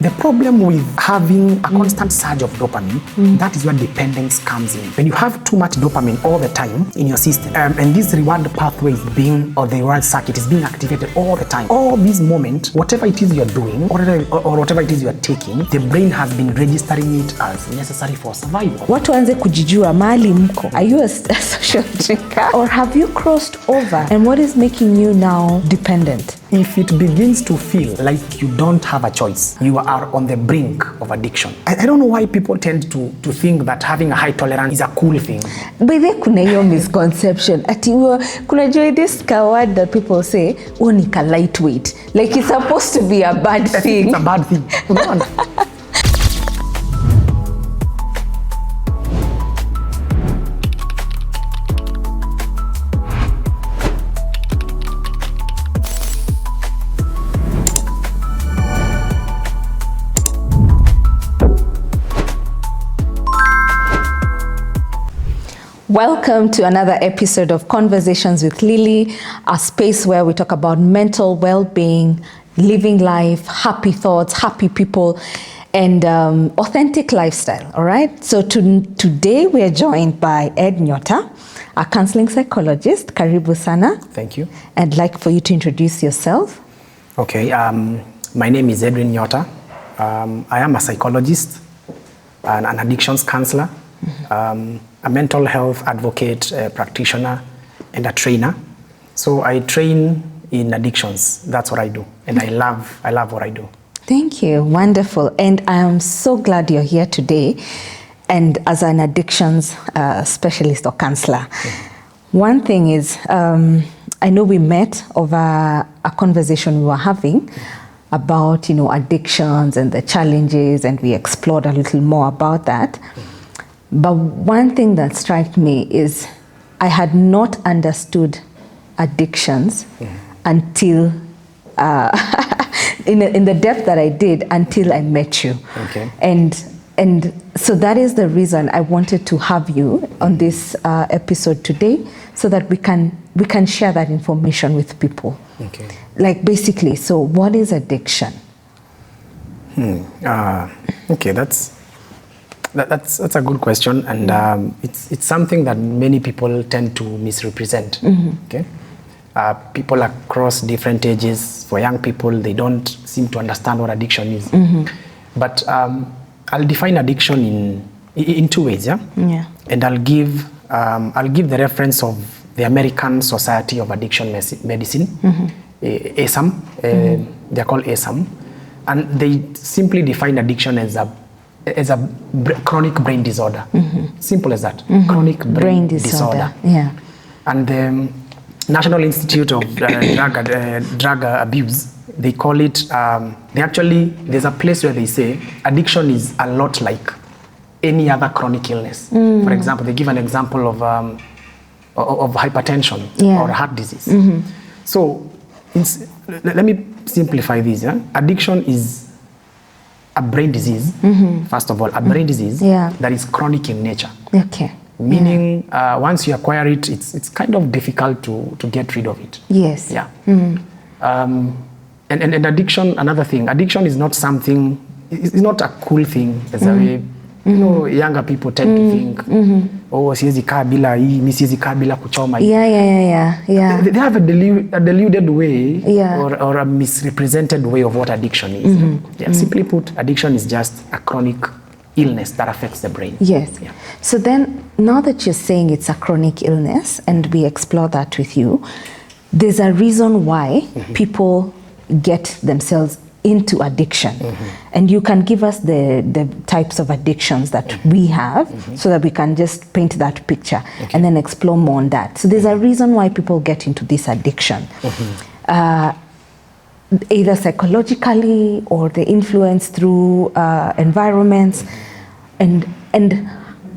The problem with having a constant surge of dopamine, that is where dependence comes in. When you have too much dopamine all the time in your system, and this reward pathway is being, or the reward circuit is being activated all the time, all this moment, whatever it is you're doing, or whatever it is you're taking, the brain has been registering it as necessary for survival. Watu anze kujijua mahali mko. Are you a social drinker? Or have you crossed over? And what is making you now dependent? If it begins to feel like you don't have a choice, you are on the brink of addiction. I don't know why people tend to think that having a high tolerance is a cool thing. But there kuna hiyo misconception. Ati kuna joy this word that people say, nika lightweight. Like it's supposed to be a bad thing. It's a bad thing. Welcome to another episode of Conversations with Lilly, a space where we talk about mental well-being, living life, happy thoughts, happy people, and authentic lifestyle, all right? So today we are joined by Ed Nyota, a counseling psychologist. Karibu sana. Thank you. I'd like for you to introduce yourself. Okay, my name is Edwin Nyota. I am a psychologist, an addictions counselor, a mental health advocate, practitioner, and a trainer. So I train in addictions. That's what I do, and I love what I do. Thank you. Wonderful. And I am so glad you're here today, and as an addictions specialist or counselor. One thing is, I know we met over a conversation we were having about, addictions and the challenges, and we explored a little more about that. But one thing that struck me is I had not understood addictions until, in the depth that I did, until I met you. Okay. And so that is the reason I wanted to have you on this episode today, so that we can share that information with people. Okay. Like basically, so what is addiction? Okay, that's a good question, and it's something that many people tend to misrepresent. Okay, people across different ages. For young people, they don't seem to understand what addiction is. But I'll define addiction in two ways. Yeah. And I'll give the reference of the American Society of Addiction Medicine, ASAM. They're called ASAM, and they simply define addiction as a chronic brain disorder. Simple as that. Chronic brain disorder. Yeah. And the National Institute of Drug Abuse, they call it, there's a place where they say addiction is a lot like any other chronic illness. For example, they give an example of hypertension or heart disease. So let me simplify this. Addiction is a brain disease, first of all, a brain disease that is chronic in nature. Okay. Meaning, once you acquire it, it's kind of difficult to get rid of it. Yes. Yeah. And addiction, another thing, addiction is not something, it's not a cool thing as a way, younger people tend to think, oh, siwezi kaa bila hii, mi siwezi kaa bila kuchoma hii. Yeah. They have a deluded way or a misrepresented way of what addiction is. Simply put, addiction is just a chronic illness that affects the brain. Yes. Yeah. So then, now that you're saying it's a chronic illness, and we explore that with you, there's a reason why people get themselves into addiction. And you can give us the types of addictions that we have, so that we can just paint that picture and then explore more on that. So there's a reason why people get into this addiction. Either psychologically, or the influence through environments, and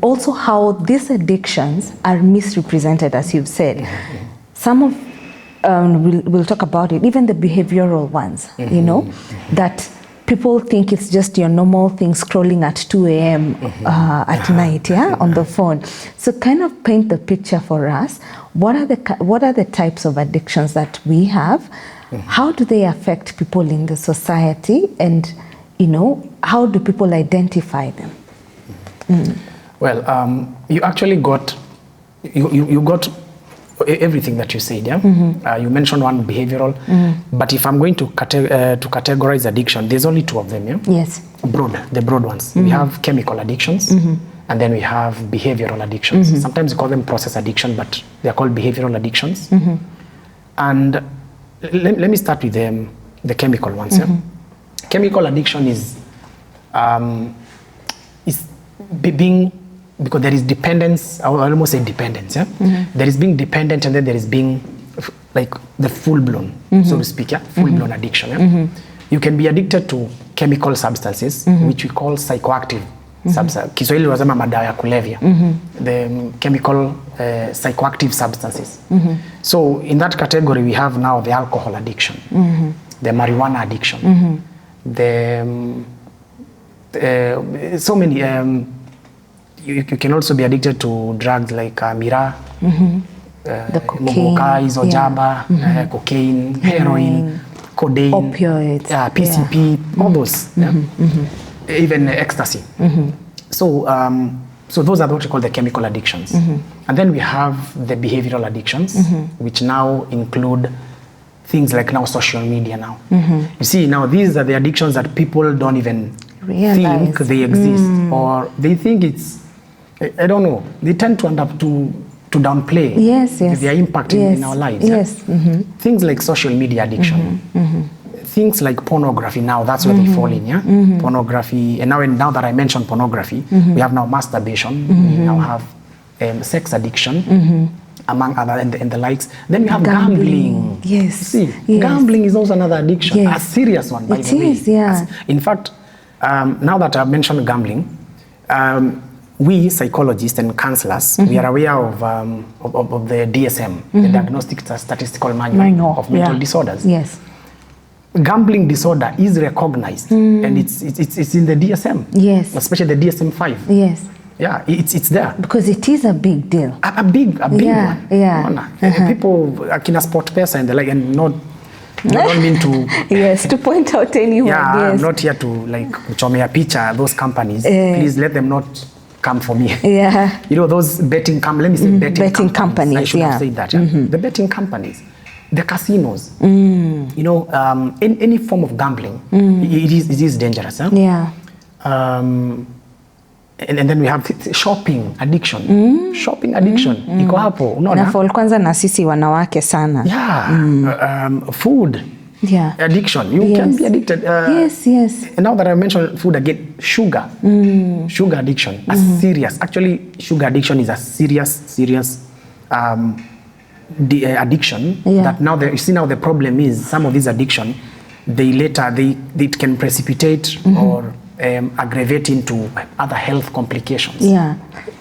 also how these addictions are misrepresented, as you've said. Some of we'll talk about it, even the behavioral ones, that people think it's just your normal thing, scrolling at 2 a.m. At night, on the phone. So kind of paint the picture for us. What are the types of addictions that we have? How do they affect people in the society? And how do people identify them? Well, you actually got you got everything that you said. Yeah, you mentioned one, behavioral, but if I'm going to categorize addiction, there's only two of them. Yeah. Yes. The broad ones. We have chemical addictions, and then we have behavioral addictions. Sometimes we call them process addiction, but they're called behavioral addictions. And let me start with the chemical ones. Yeah? Chemical addiction is being, because there is dependence, I will almost say dependence. Yeah? There is being dependent, and then there is being like the full-blown, so to speak, yeah? Full-blown addiction. Yeah? You can be addicted to chemical substances, which we call psychoactive substances. Kiswahili wasema madawa ya kulevya. The chemical psychoactive substances. So in that category, we have now the alcohol addiction, the marijuana addiction, so many. You can also be addicted to drugs like miraa, mogokai, ojaba, cocaine, heroin, codeine, opioids, PCP, all those, even ecstasy. So those are what we call the chemical addictions. And then we have the behavioral addictions, which now include things like now social media now. You see, now these are the addictions that people don't even think they exist, or they think it's, I don't know, they tend to end up to downplay their impact in our lives. Things like social media addiction, things like pornography now, that's where they fall in, yeah? Pornography, and now that I mentioned pornography, we have now masturbation, we now have sex addiction, among other, and the likes. Then we have gambling. Yes. See, gambling is also another addiction, a serious one, by the way. It is. In fact, now that I've mentioned gambling, we psychologists and counselors, we are aware of the DSM, the Diagnostic Statistical Manual of Mental Disorders. Yes. Gambling disorder is recognized, and it's in the DSM. Yes. Especially the DSM-5. Yes. Yeah, it's there. Because it is a big deal. A big one. Yeah. People, akina SportPesa and the like, and not, I don't mean to... Yes, to point out anyone. Yeah, yes. I'm not here to like chomea picha those companies. Please let them not come for me. Yeah. Those betting companies, let me say betting companies. I should have said that. Yeah? The betting companies, the casinos, any form of gambling, it is dangerous. Huh? Yeah. And then we have shopping addiction. Shopping addiction. Iko hapo, unaona? Na fall kwanza na sisi wanawake sana. Yeah. Food. Yeah. Addiction. You can be addicted. Yes. And now that I mentioned food again, sugar. Sugar addiction. Actually, sugar addiction is a serious addiction. That now you see now the problem is some of these addiction, they can precipitate or aggravate into other health complications. Yeah.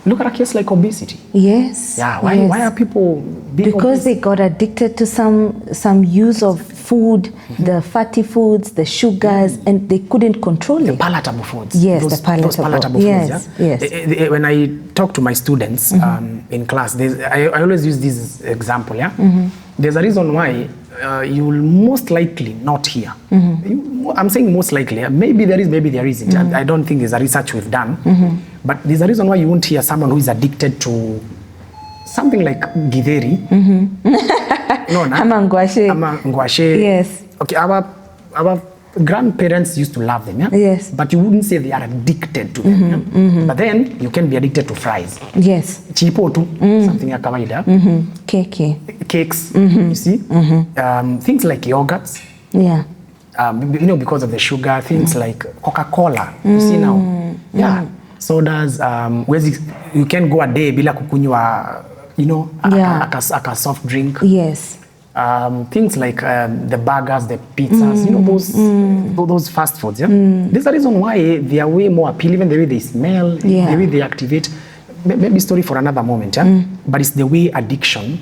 Look at a case like obesity. Yes. Yeah. Why are people being because obese? they got addicted to some use of food, the fatty foods, the sugars, and they couldn't control it. Palatable foods. Yes, those palatable foods. Yeah? Yes. When I talk to my students in class, I always use this example. Yeah. There's a reason why you will most likely not hear. I'm saying most likely. Maybe there is, maybe there isn't. I don't think there's a research we've done. But there's a reason why you won't hear someone who is addicted to something like githeri. Ama ngwashe. Yes. Okay, our grandparents used to love them. Yeah? Yes. But you wouldn't say they are addicted to them. Yeah? But then you can be addicted to fries. Yes. Chipo tu, something ya kawaida. Cakes, you see? Things like yogurts. Yeah. Because of the sugar, things like Coca-Cola. You see now? Yeah. Sodas, you can go a day bila kukunywa, a soft drink. Yes. Things like the burgers, the pizzas, those fast foods. Yeah? There's a reason why they are way more appealing, even the way they smell, the way they activate. Maybe story for another moment, yeah? But it's the way addiction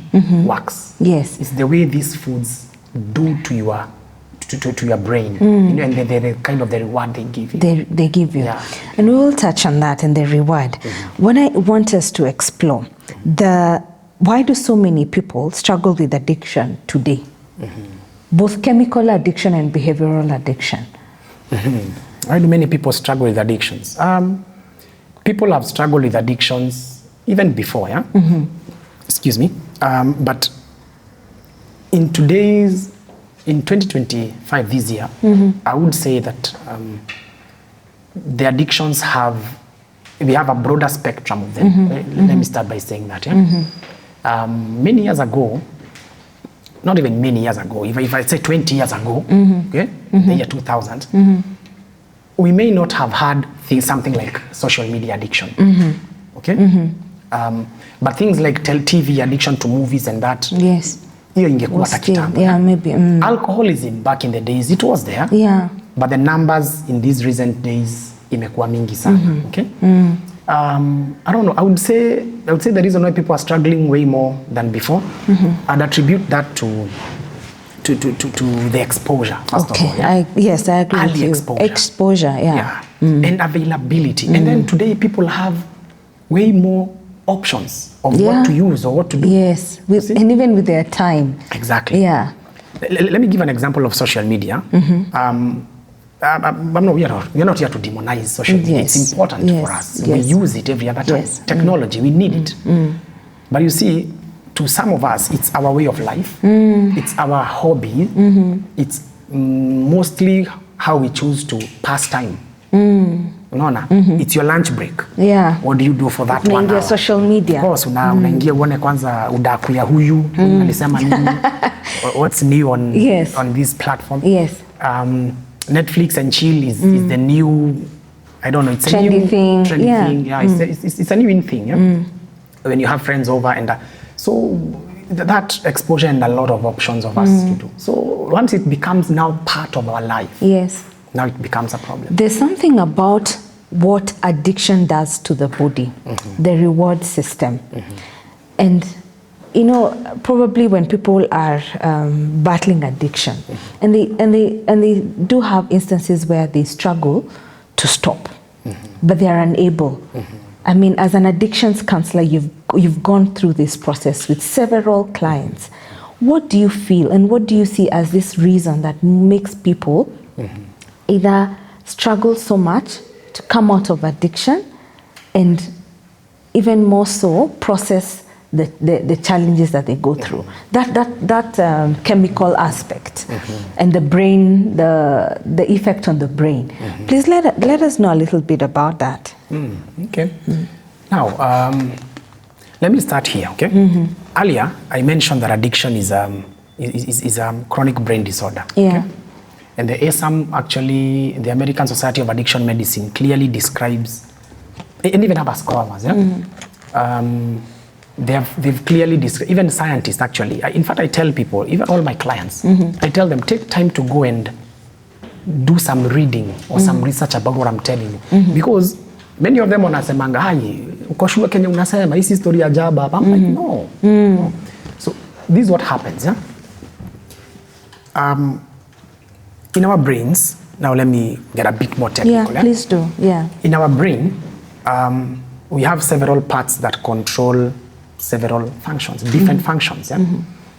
works. Yes. It's the way these foods do to your brain, and the kind of the reward they give you. They give you. Yeah. And we will touch on that and the reward. What I want us to explore, why do so many people struggle with addiction today? Both chemical addiction and behavioral addiction. Why do many people struggle with addictions? People have struggled with addictions even before, yeah? Excuse me. But in 2025, this year, I would say that the addictions we have a broader spectrum of them. Let me start by saying that, yeah? Many years ago, not even many years ago, if I say 20 years ago, okay, the year 2000, we may not have had something like social media addiction, okay? But things like TV addiction to movies and that, yes, hiyo ingekuwa hata kitambo. Yeah, maybe. Alcoholism back in the days, it was there, yeah, but the numbers in these recent days imekuwa mingi sana, okay? I don't know, I would say the reason why people are struggling way more than before, I'd attribute that to the exposure, first of all. Yeah? Yes, I agree Early with you. Exposure, yeah. And availability. And then today people have way more options of what to use or what to do. Yes, and even with their time. Exactly. Yeah. Let me give an example of social media. We're not here to demonize social media. Yes. It's important for us. Yes. We use it every other time. Yes. Technology, we need it. But you see, to some of us, it's our way of life. It's our hobby. It's mostly how we choose to pass time. Unaona? It's your lunch break. Yeah. What do you do for that 1 hour? Social media. Of course, unaingia uone kwanza udaku ya huyu alisema nini. What's new on this platform? Yes. Netflix and chill is the new, I don't know, it's trendy a new thing. Thing. Yeah, it's a new in thing. Yeah? When you have friends over and so that exposure and a lot of options of us to do. So once it becomes now part of our life, yes, now it becomes a problem. There's something about what addiction does to the body, the reward system. And you know, probably when people are battling addiction, and they do have instances where they struggle to stop, but they are unable. I mean, as an addictions counselor, you've gone through this process with several clients. What do you feel, and what do you see as this reason that makes people either struggle so much to come out of addiction, and even more so process the challenges that they go through, that chemical aspect, and the brain, the effect on the brain. Please let us know a little bit about that. Okay. Now, let me start here. Okay. Earlier, I mentioned that addiction is a chronic brain disorder. Yeah. Okay? And the ASAM, actually, the American Society of Addiction Medicine, clearly describes, and even other scholars, they've clearly described, even scientists actually. In fact, I tell people, even all my clients, I tell them, take time to go and do some reading or some research about what I'm telling you. Because many of them wanasemanga, hai, uko shule Kenya unasema, hii story ya jaba. I'm like, no. No. So this is what happens. Yeah? In our brains, now let me get a bit more technical. Yeah, please do. Yeah. In our brain, we have several parts that control several functions, different functions. Yeah?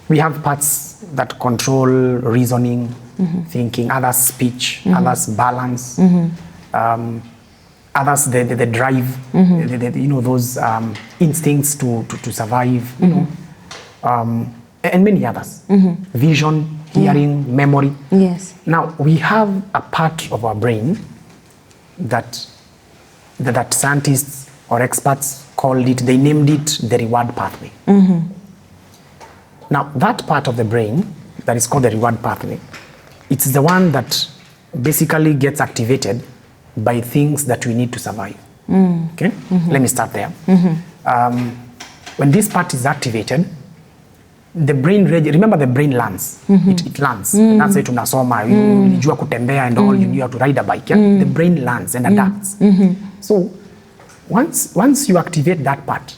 We have parts that control reasoning, thinking, others speech, others balance, others the drive, you know, those instincts to survive, you know, and many others. Vision, hearing, memory. Yes. Now, we have a part of our brain that scientists or experts called it, they named it the reward pathway. Now, that part of the brain that is called the reward pathway, it's the one that basically gets activated by things that we need to survive. Okay? Let me start there. When this part is activated, the brain, remember the brain learns. It learns. And that's it, unasoma, you jua kutembea and all, you knew how to ride a bike. Yeah? The brain learns and adapts. So, once you activate that part,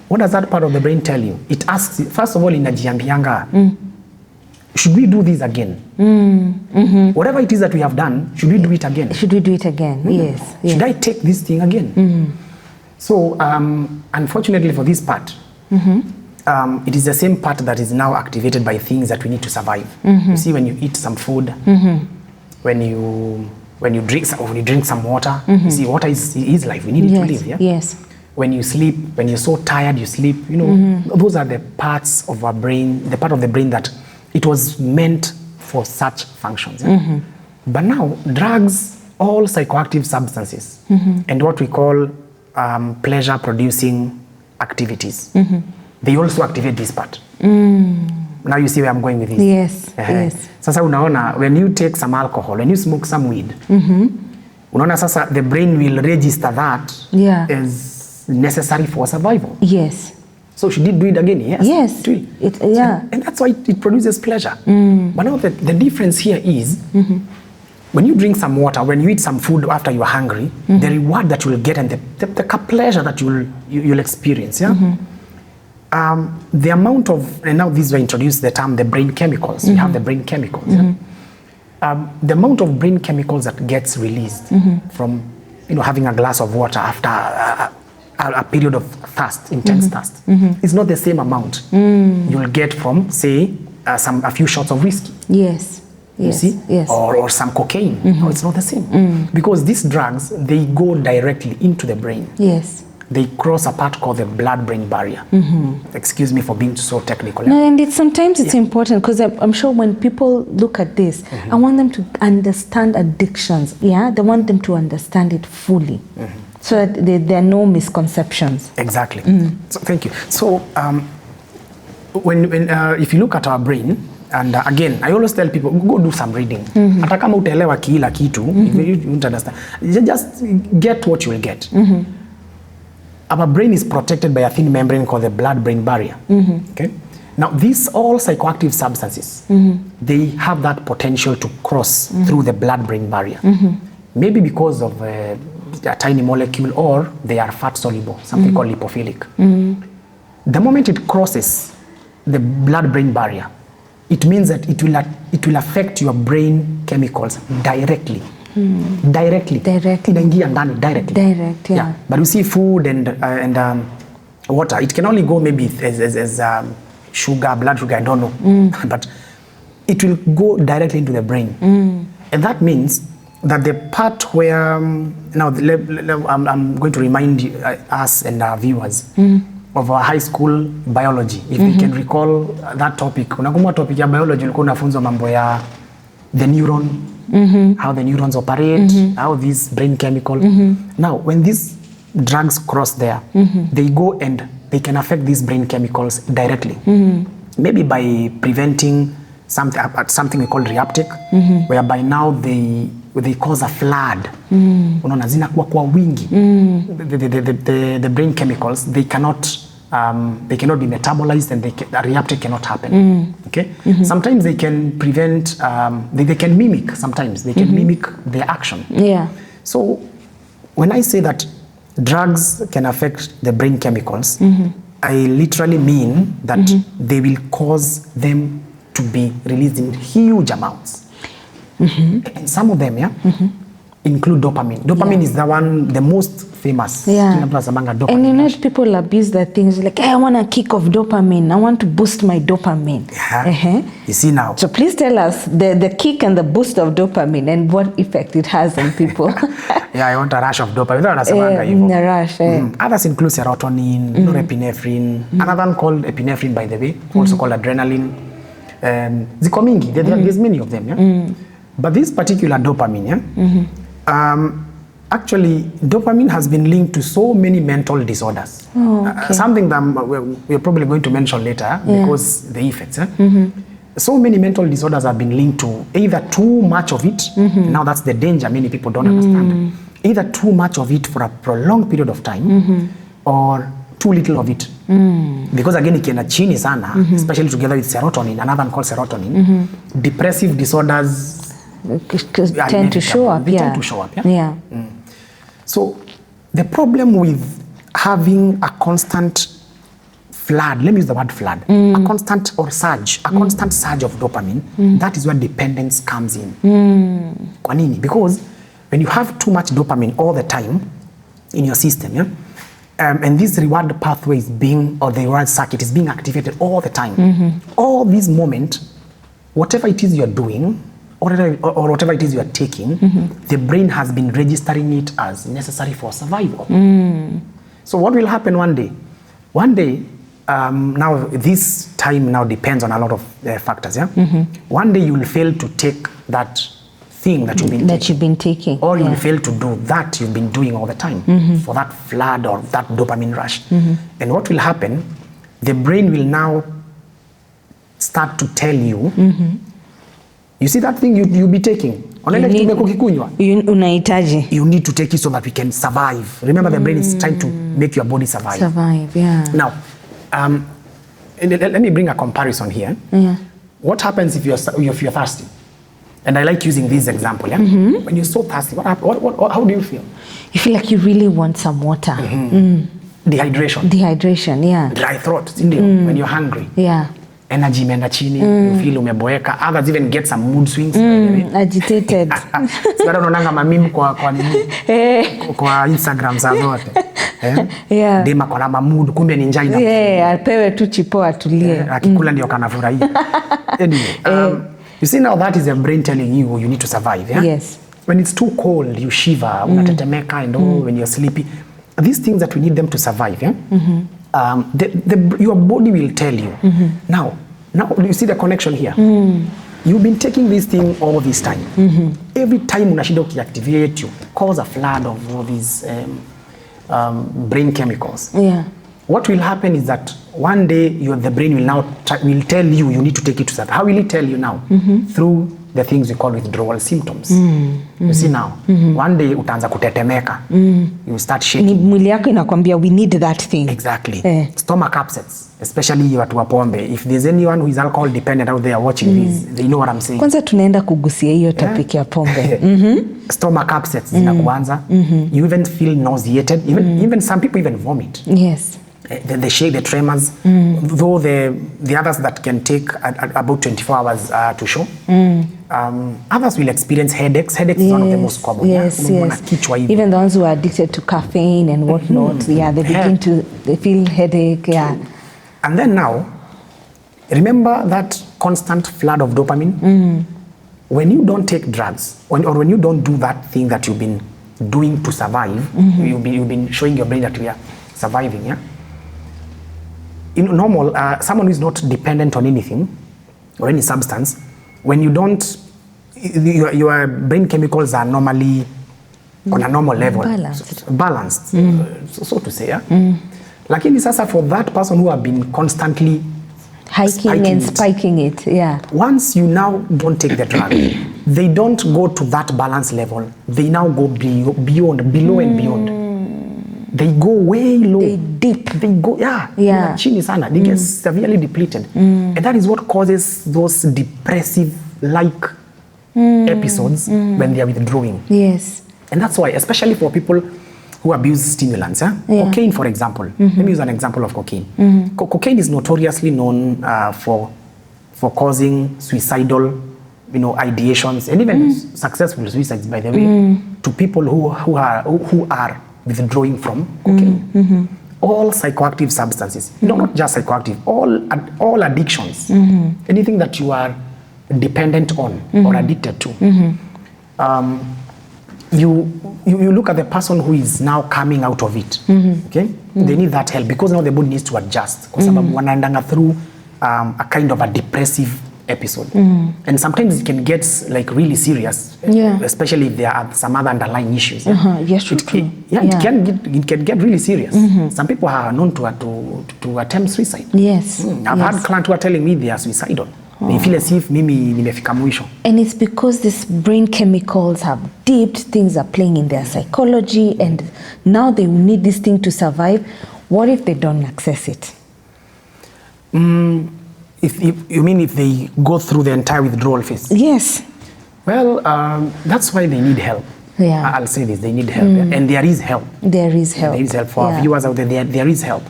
what does that part of the brain tell you? It asks, first of all, inajiambianga, should we do this again? Whatever it is that we have done, should we do it again? Should we do it again? Yes. Should I take this thing again? So, unfortunately for this part, it is the same part that is now activated by things that we need to survive. You see, when you eat some food, when you When you drink some water, you see, water is life. We need it to live. Yeah. Yes. When you sleep, when you're so tired, you sleep. You know, those are the parts of our brain, the part of the brain that it was meant for such functions. Yeah? But now, drugs, all psychoactive substances, and what we call pleasure-producing activities, they also activate this part. Now you see where I'm going with this. Yes, yes. Sasa unaona, when you take some alcohol, when you smoke some weed, unaona sasa the brain will register that as necessary for survival. Yes. So should it do it again? Yes. Yes. It will. And that's why it produces pleasure. But now the difference here is, when you drink some water, when you eat some food after you are hungry, the reward that you will get and the pleasure that you'll experience, the amount of, and now this will introduce the term the brain chemicals. We have the brain chemicals. The amount of brain chemicals that gets released from having a glass of water after a period of thirst, intense thirst, is not the same amount you'll get from, say, a few shots of whiskey. Yes. You see? Yes. Or some cocaine. No, it's not the same. Because these drugs, they go directly into the brain. Yes. They cross a part called the blood-brain barrier. Excuse me for being so technical. No, and sometimes it's important, because I'm sure when people look at this, I want them to understand addictions. Yeah, they want them to understand it fully, so that there are no misconceptions. Exactly. So thank you. So when if you look at our brain, and again, I always tell people, go do some reading. Hata kama utaelewa kila kitu, you don't understand. Just get what you will get. Our brain is protected by a thin membrane called the blood-brain barrier. Okay. Now, these all psychoactive substances, they have that potential to cross through the blood-brain barrier. Maybe because of a tiny molecule, or they are fat soluble, something called lipophilic. The moment it crosses the blood-brain barrier, it means that it will affect your brain chemicals directly. Directly. Inaingia ndani directly. Direct, yeah. But you see, food and water, it can only go maybe as sugar, blood sugar, I don't know. But it will go directly into the brain. And that means that the part where, now I'm going to remind us and our viewers of our high school biology. If we can recall that topic. Unakumbuka topic ya biology ulikuwa unafunzwa mambo ya the neuron, how the neurons operate, how these brain chemical. Now, when these drugs cross there, they go and they can affect these brain chemicals directly. Maybe by preventing something we call reuptake, whereby now they cause a flood. Unaona zinakuwa kwa wingi. The brain chemicals, they cannot be metabolized, and the reuptake cannot happen. Okay. Sometimes they can prevent. They can mimic. Sometimes they can mimic their action. Yeah. So when I say that drugs can affect the brain chemicals, I literally mean that they will cause them to be released in huge amounts. And some of them, include dopamine. Dopamine is the most famous. Yeah. And you know, people abuse that things like, hey, I want a kick of dopamine. I want to boost my dopamine. You see now. So please tell us the kick and the boost of dopamine and what effect it has on people. I want a rush of dopamine. A rush. Others include serotonin, norepinephrine, another one called epinephrine, by the way, also called adrenaline. Ziko mingi. There's many of them. But this particular dopamine, actually, dopamine has been linked to so many mental disorders. Something that we're probably going to mention later, because the effects. So many mental disorders have been linked to either too much of it. Now that's the danger many people don't understand. Either too much of it for a prolonged period of time, or too little of it. Because again, ikienda chini sana, especially together with serotonin, another one called serotonin, depressive disorders tend to show up. Tend to show up. So the problem with having a constant flood, let me use the word flood, a constant or surge, a constant surge of dopamine, that is where dependence comes in. Kwa nini? Because when you have too much dopamine all the time in your system, and this reward pathway is or the reward circuit is being activated all the time. All this moment, whatever it is you're doing, or whatever it is you are taking, the brain has been registering it as necessary for survival. So what will happen one day? One day, now this time now depends on a lot of factors. Yeah. One day you will fail to take that thing that you've been taking, or you will fail to do that you've been doing all the time for that flood or that dopamine rush. And what will happen? The brain will now start to tell you, you see that thing you'll be taking. You need to take it so that we can survive. Remember, the brain is trying to make your body survive. Now, let me bring a comparison here. What happens if you're thirsty? And I like using this example. Yeah? When you're so thirsty, how do you feel? You feel like you really want some water. Dehydration, yeah. Dry throat, when you're hungry. Yeah. Energy imeenda chini, you feel umeboeka. Others even get some mood swings. Agitated. So unaonanga mamimi kwa Instagram za zote. Yeah. Dema kwa na mood, kumbe ni njaa ina. Yeah, apewe tu chipo atulie. Akikula ndio kanafurahia. Anyway, you see now that is your brain telling you need to survive, yeah? Yes. When it's too cold, you shiver, unatetemeka, and when you're sleepy. These things that we need them to survive, yeah? Your body will tell you. Now you see the connection here. You've been taking this thing all this time. Every time unashinda ukiactivate, you cause a flood of all these brain chemicals. Yeah. What will happen is that one day the brain will tell you need to take it to survive. How will it tell you now? Through the things we call withdrawal symptoms. You see now, one day utaanza kutetemeka. You start shaking. Mwili yako inakwambia we need that thing. Exactly. Stomach upsets, especially watu wa pombe. If there's anyone who is alcohol dependent out there watching this, they know what I'm saying. Kwanza tunaenda kugusia hiyo topic ya pombe. Stomach upsets zinakuanza. You even feel nauseated. Even some people even vomit. Yes. The shake, the tremors, though the others that can take about 24 hours to show. Others will experience headaches. Headaches is one of the most common. Yes. Even the ones who are addicted to caffeine and whatnot, they begin to feel headache. Yeah. And then now, remember that constant flood of dopamine? When you don't take drugs, or when you don't do that thing that you've been doing to survive, you've been showing your brain that we are surviving, yeah? In normal, someone who is not dependent on anything or any substance, when you don't, your brain chemicals are normally on a normal level. Balanced. So to say, yeah? Lakini sasa for that person who have been constantly spiking it, yeah. Once you now don't take the drug, they don't go to that balance level. They now go below and beyond. They go way low. They dip. They go, chini sana. They get severely depleted. And that is what causes those depressive-like episodes when they are withdrawing. Yes. And that's why, especially for people who abuse stimulants. Cocaine, for example. Let me use an example of cocaine. Cocaine is notoriously known for causing suicidal, ideations, and even successful suicides, by the way, to people who are withdrawing from cocaine. All psychoactive substances, not just psychoactive, all addictions, anything that you are dependent on or addicted to. You look at the person who is now coming out of it. Okay, they need that help because now the body needs to adjust. Because wanaendanga through a kind of a depressive episode, and sometimes it can get like really serious, especially if there are some other underlying issues. Yes, true. It can get really serious. Some people are known to attempt suicide. Yes, I've had clients who are telling me they are suicidal. They feel as if mimi nimefika mwisho. And it's because these brain chemicals have dipped, things are playing in their psychology, and now they will need this thing to survive. What if they don't access it? If you mean if they go through the entire withdrawal phase? Yes. Well, that's why they need help. Yeah. I'll say this, they need help. And there is help. There is help. There is help for our viewers out there. There is help.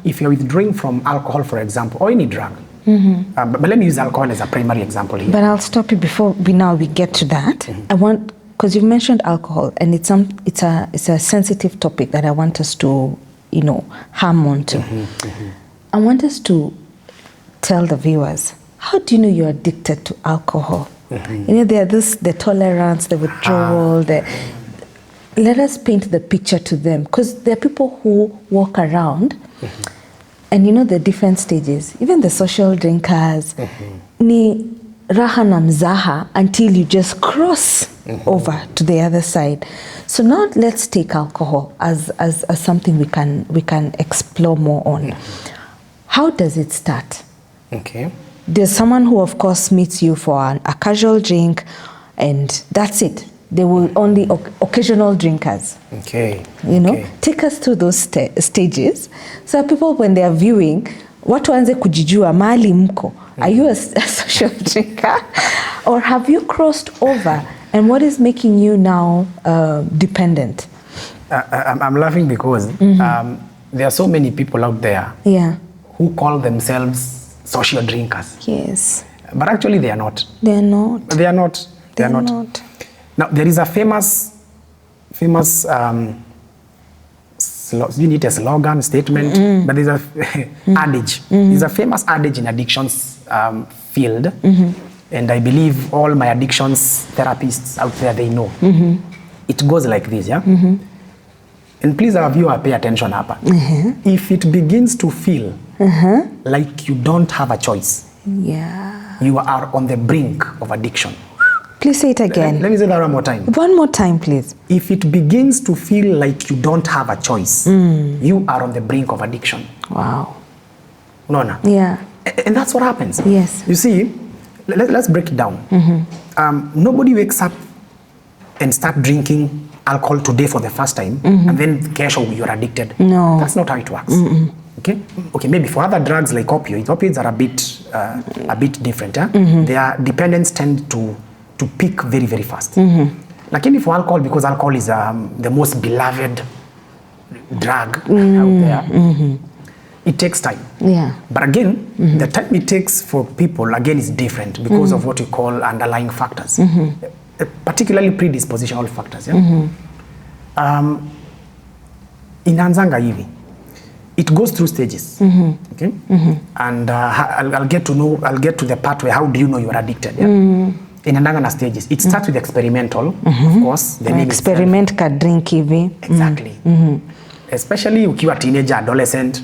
If you're withdrawing from alcohol, for example, or any drug, but let me use alcohol as a primary example here. But I'll stop you before we get to that. I want, because you've mentioned alcohol, and it's a sensitive topic that I want us to, harm on to. I want us to tell the viewers, how do you know you're addicted to alcohol? You know, the tolerance, the withdrawal, let us paint the picture to them, because there are people who walk around and you know the different stages, even the social drinkers, ni raha na mzaha until you just cross over to the other side. So now let's take alcohol as something we can explore more on. How does it start? Okay. There's someone who of course meets you for a casual drink and that's it. They will only occasional drinkers. Okay. You know, take us through those stages. So people when they are viewing, watu waanze kujijua mahali mko. Are you a social drinker or have you crossed over? And what is making you now dependent? I'm laughing because there are so many people out there who call themselves social drinkers. Yes. But actually they are not. They are not. They are not. They are not. Now there is a famous you need a slogan, statement, but there's a adage. There's a famous adage in addictions field, and I believe all my addictions therapists out there, they know. It goes like this, yeah? And please, our viewer, pay attention hapa. If it begins to feel like you don't have a choice, you are on the brink of addiction. Please say it again. Let me say that one more time. One more time, please. If it begins to feel like you don't have a choice, you are on the brink of addiction. Wow. No. Yeah. And that's what happens. Yes. You see, let's break it down. Nobody wakes up and start drinking alcohol today for the first time, and then kesho you're addicted. No. That's not how it works. Okay, maybe for other drugs like opioids are a bit different. Their dependence tend to peak very, very fast. Lakini for alcohol, because alcohol is the most beloved drug out there, it takes time. Yeah. But again, the time it takes for people, again, is different because of what we call underlying factors, particularly predispositional factors. Inaanzanga hivi. It goes through stages. Okay? And I'll get to the part where how do you know you're addicted. Inaendanga na stages. It starts with experimental, of course. The name experiment ka drink hivi. Exactly. Especially ukiwa teenager, adolescent,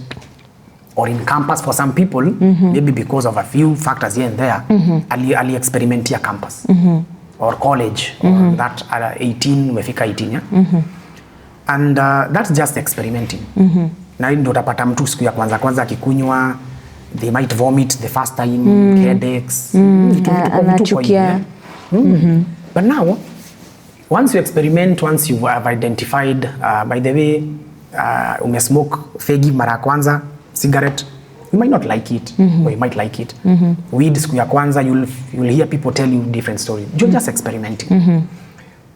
or in campus for some people, maybe because of a few factors here and there, ali experimentia campus, or college, or that 18, umefika 18, yeah? And that's just experimenting. Na ndio utapata mtu siku ya kwanza akikunywa, they might vomit the first time, headaches, anachukia. But now, once you experiment, once you have identified, by the way, umesmoke fegi mara kwanza, cigarette, you might not like it, or you might like it. Weed siku ya kwanza, you'll hear people tell you different stories. You're just experimenting.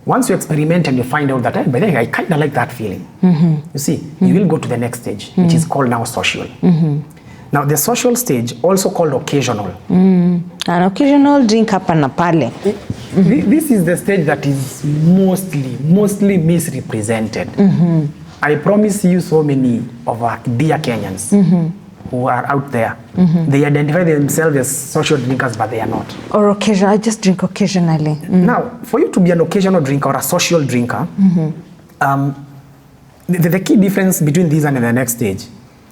Once you experiment and you find out that, by the way, I kind of like that feeling. You see, you will go to the next stage, which is called now social. Now, the social stage, also called occasional. An occasional drink hapa na pale. This is the stage that is mostly misrepresented. I promise you, so many of our dear Kenyans who are out there, they identify themselves as social drinkers, but they are not. Or occasional, I just drink occasionally. Now, for you to be an occasional drinker or a social drinker, the key difference between this and the next stage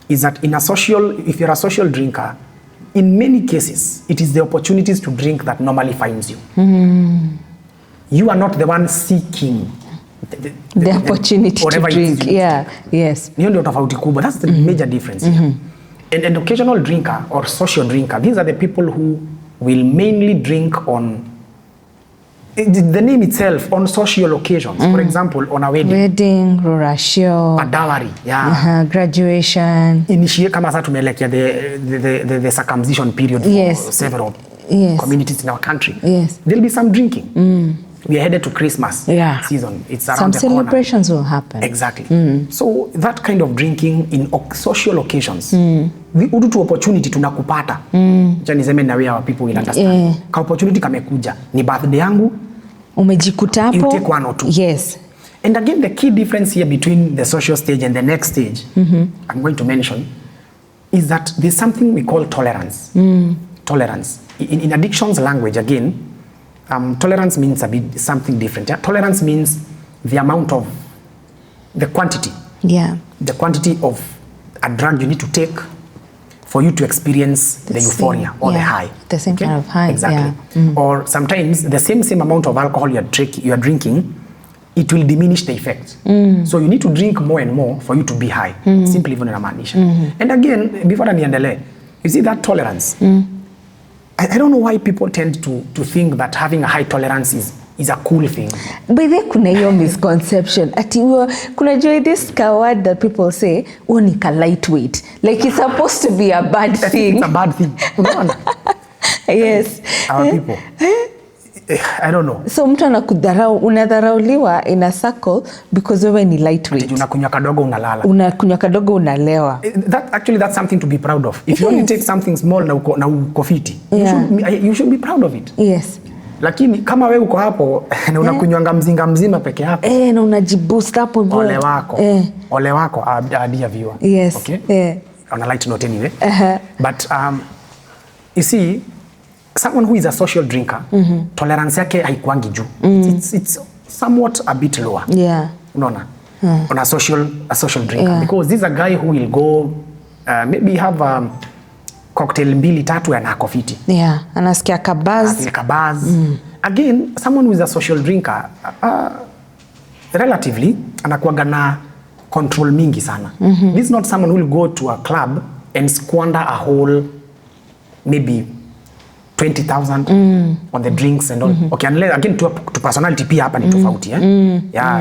is that if you're a social drinker, in many cases, it is the opportunities to drink that normally finds you. You are not the one seeking the opportunity to drink. Yes. That's the major difference here. And occasional drinker or social drinker, these are the people who will mainly drink on, the name itself, on social occasions. For example, on a wedding, rurashio, a dowry, graduation. Initiate kama sasa tumeelekea the circumcision period for several communities in our country. There'll be some drinking. We are headed to Christmas season. It's around the corner. Some celebrations will happen. Exactly. So that kind of drinking in social occasions, we udu to opportunity tunakupata. Niseme na our people will understand. Ka opportunity kamekuja. Ni birthday yangu. Umejikuta hapo. You take one or two. Yes. And again, the key difference here between the social stage and the next stage, I'm going to mention, is that there's something we call tolerance. Tolerance. In addictions language, again, tolerance means a bit something different. Yeah? Tolerance means the amount of, the quantity. Yeah. The quantity of a drug you need to take for you to experience the euphoria or the high. The same kind of high. Exactly. Yeah. Or sometimes the same amount of alcohol you are drinking, it will diminish the effect. So you need to drink more and more for you to be high. Simply even inamaanisha. And again, before niendelee, you see that tolerance. I don't know why people tend to think that having a high tolerance is a cool thing. But there kuna hiyo misconception. Ati kuna this word that people say, nika lightweight. Like it's supposed to be a bad thing. It's a bad thing. Yes. Our people. I don't know. So mtu unadharauliwa in a circle because wewe ni lightweight. Unakunywa kadogo unalala. Unakunywa kadogo unalewa. That's something to be proud of. If you only take something small na uko fiti, you should be proud of it. Yes. Lakini kama wewe uko hapo na unakunywanga mzinga mzima peke yako. Na unajiboost hapo. Ole wako dear viewer. Yes. Okay? On a light note anyway. But you see, someone who is a social drinker, tolerance yake haikuangi juu. It's somewhat a bit lower. Yeah. Unaona? On a social drinker. Because this is a guy who will go maybe have cocktail 2-3 and ako fiti. Yeah, anasikia kabaz. Again, someone who is a social drinker, relatively, anakuwaga na control mingi sana. This is not someone who will go to a club and squander a whole, maybe 20,000 on the drinks and all. Okay, unless, again, to personality pia hapa ni tofauti.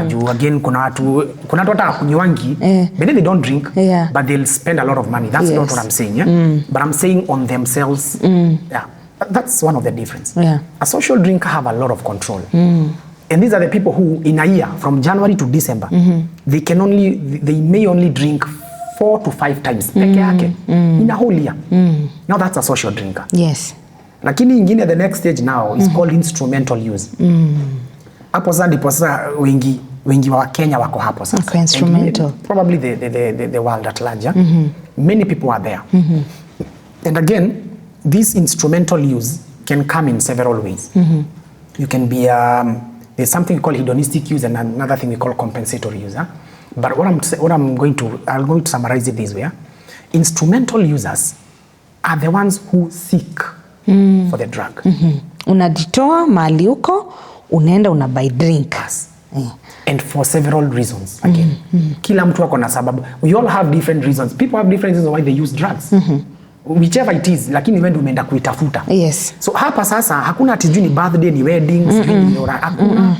Juu again, kuna watu hata kunywangi, but then they don't drink, but they'll spend a lot of money. That's not what I'm saying. But I'm saying on themselves. That's one of the difference. A social drinker have a lot of control. And these are the people who, in a year, from January to December, they may only drink 4 to 5 times peke yake in a whole year. Now that's a social drinker. Yes. Lakini ingine, the next stage now is called instrumental use. Hapo sasa ndipo sasa wengi wa Kenya wako hapo sasa. Okay, instrumental. Probably the world at large. Many people are there. And again, this instrumental use can come in several ways. You can be there's something called hedonistic use and another thing we call compensatory use. But I'm going to summarize it this way. Instrumental users are the ones who seek for the drug. Unajitoa mahali uko, unaenda unabuy drink. And for several reasons again. Kila mtu ako na sababu. We all have different reasons. People have different reasons why they use drugs. Whichever it is, lakini wewe ndio umeenda kuitafuta. Yes. So hapa sasa hakuna ati ni birthday, ni wedding, ni hakuna.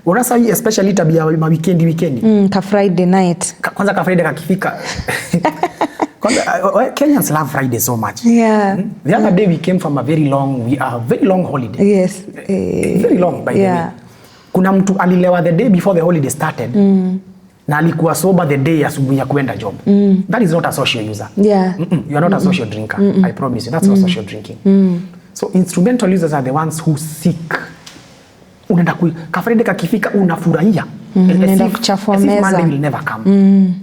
Unasa especially tabia ma weekend. Ka Friday night. Kwanza ka Friday kakifika. Kenyans love Friday so much. Yeah. The other day we came from a very long holiday. Yes. Very long by the way. Kuna mtu alilewa the day before the holiday started. Na alikuwa sober the day asubuhi ya kwenda job. That is not a social user. Yeah. You are not a social drinker. I promise you. That's not social drinking. So instrumental users are the ones who seek. Unaenda ka Friday kakifika unafurahia. Unaenda kuchafua meza. Monday will never come.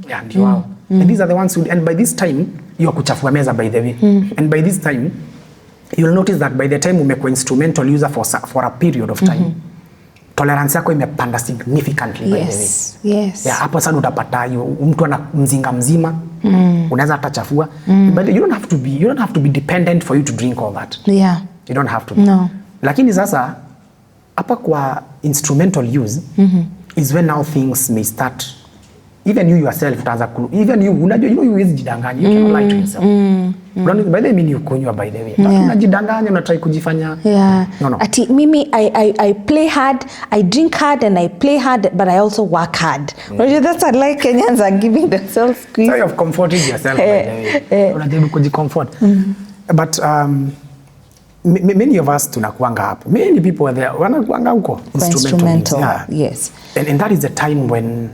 Yeah, ndio wao. And these are the ones who, and by this time you are kuchafua meza by the way. And by this time you'll notice that by the time umekuwa instrumental user for a period of time, tolerance yako imepanda significantly by the way. Yes. Yeah, hapo sasa utapata mtu ana mzinga mzima, unaweza atachafua. But you don't have to be dependent for you to drink all that. Yeah. You don't have to. No. Lakini sasa hapa kwa instrumental use is when now things may start. Even you yourself utaanza even you unajua you huwezi jidanganya, you cannot lie to yourself. By the way you kunywa by the way. Unajidanganya, una try kujifanya. No. Ati mimi I play hard, I drink hard and I play hard, but I also work hard. That's what like Kenyans are giving themselves squeeze. So you have comforted yourself by the way. Unajaribu kujicomfort. But many of us tunakuanga hapo. Many people are there wanakuanga huko instrumental. Yes. And that is the time when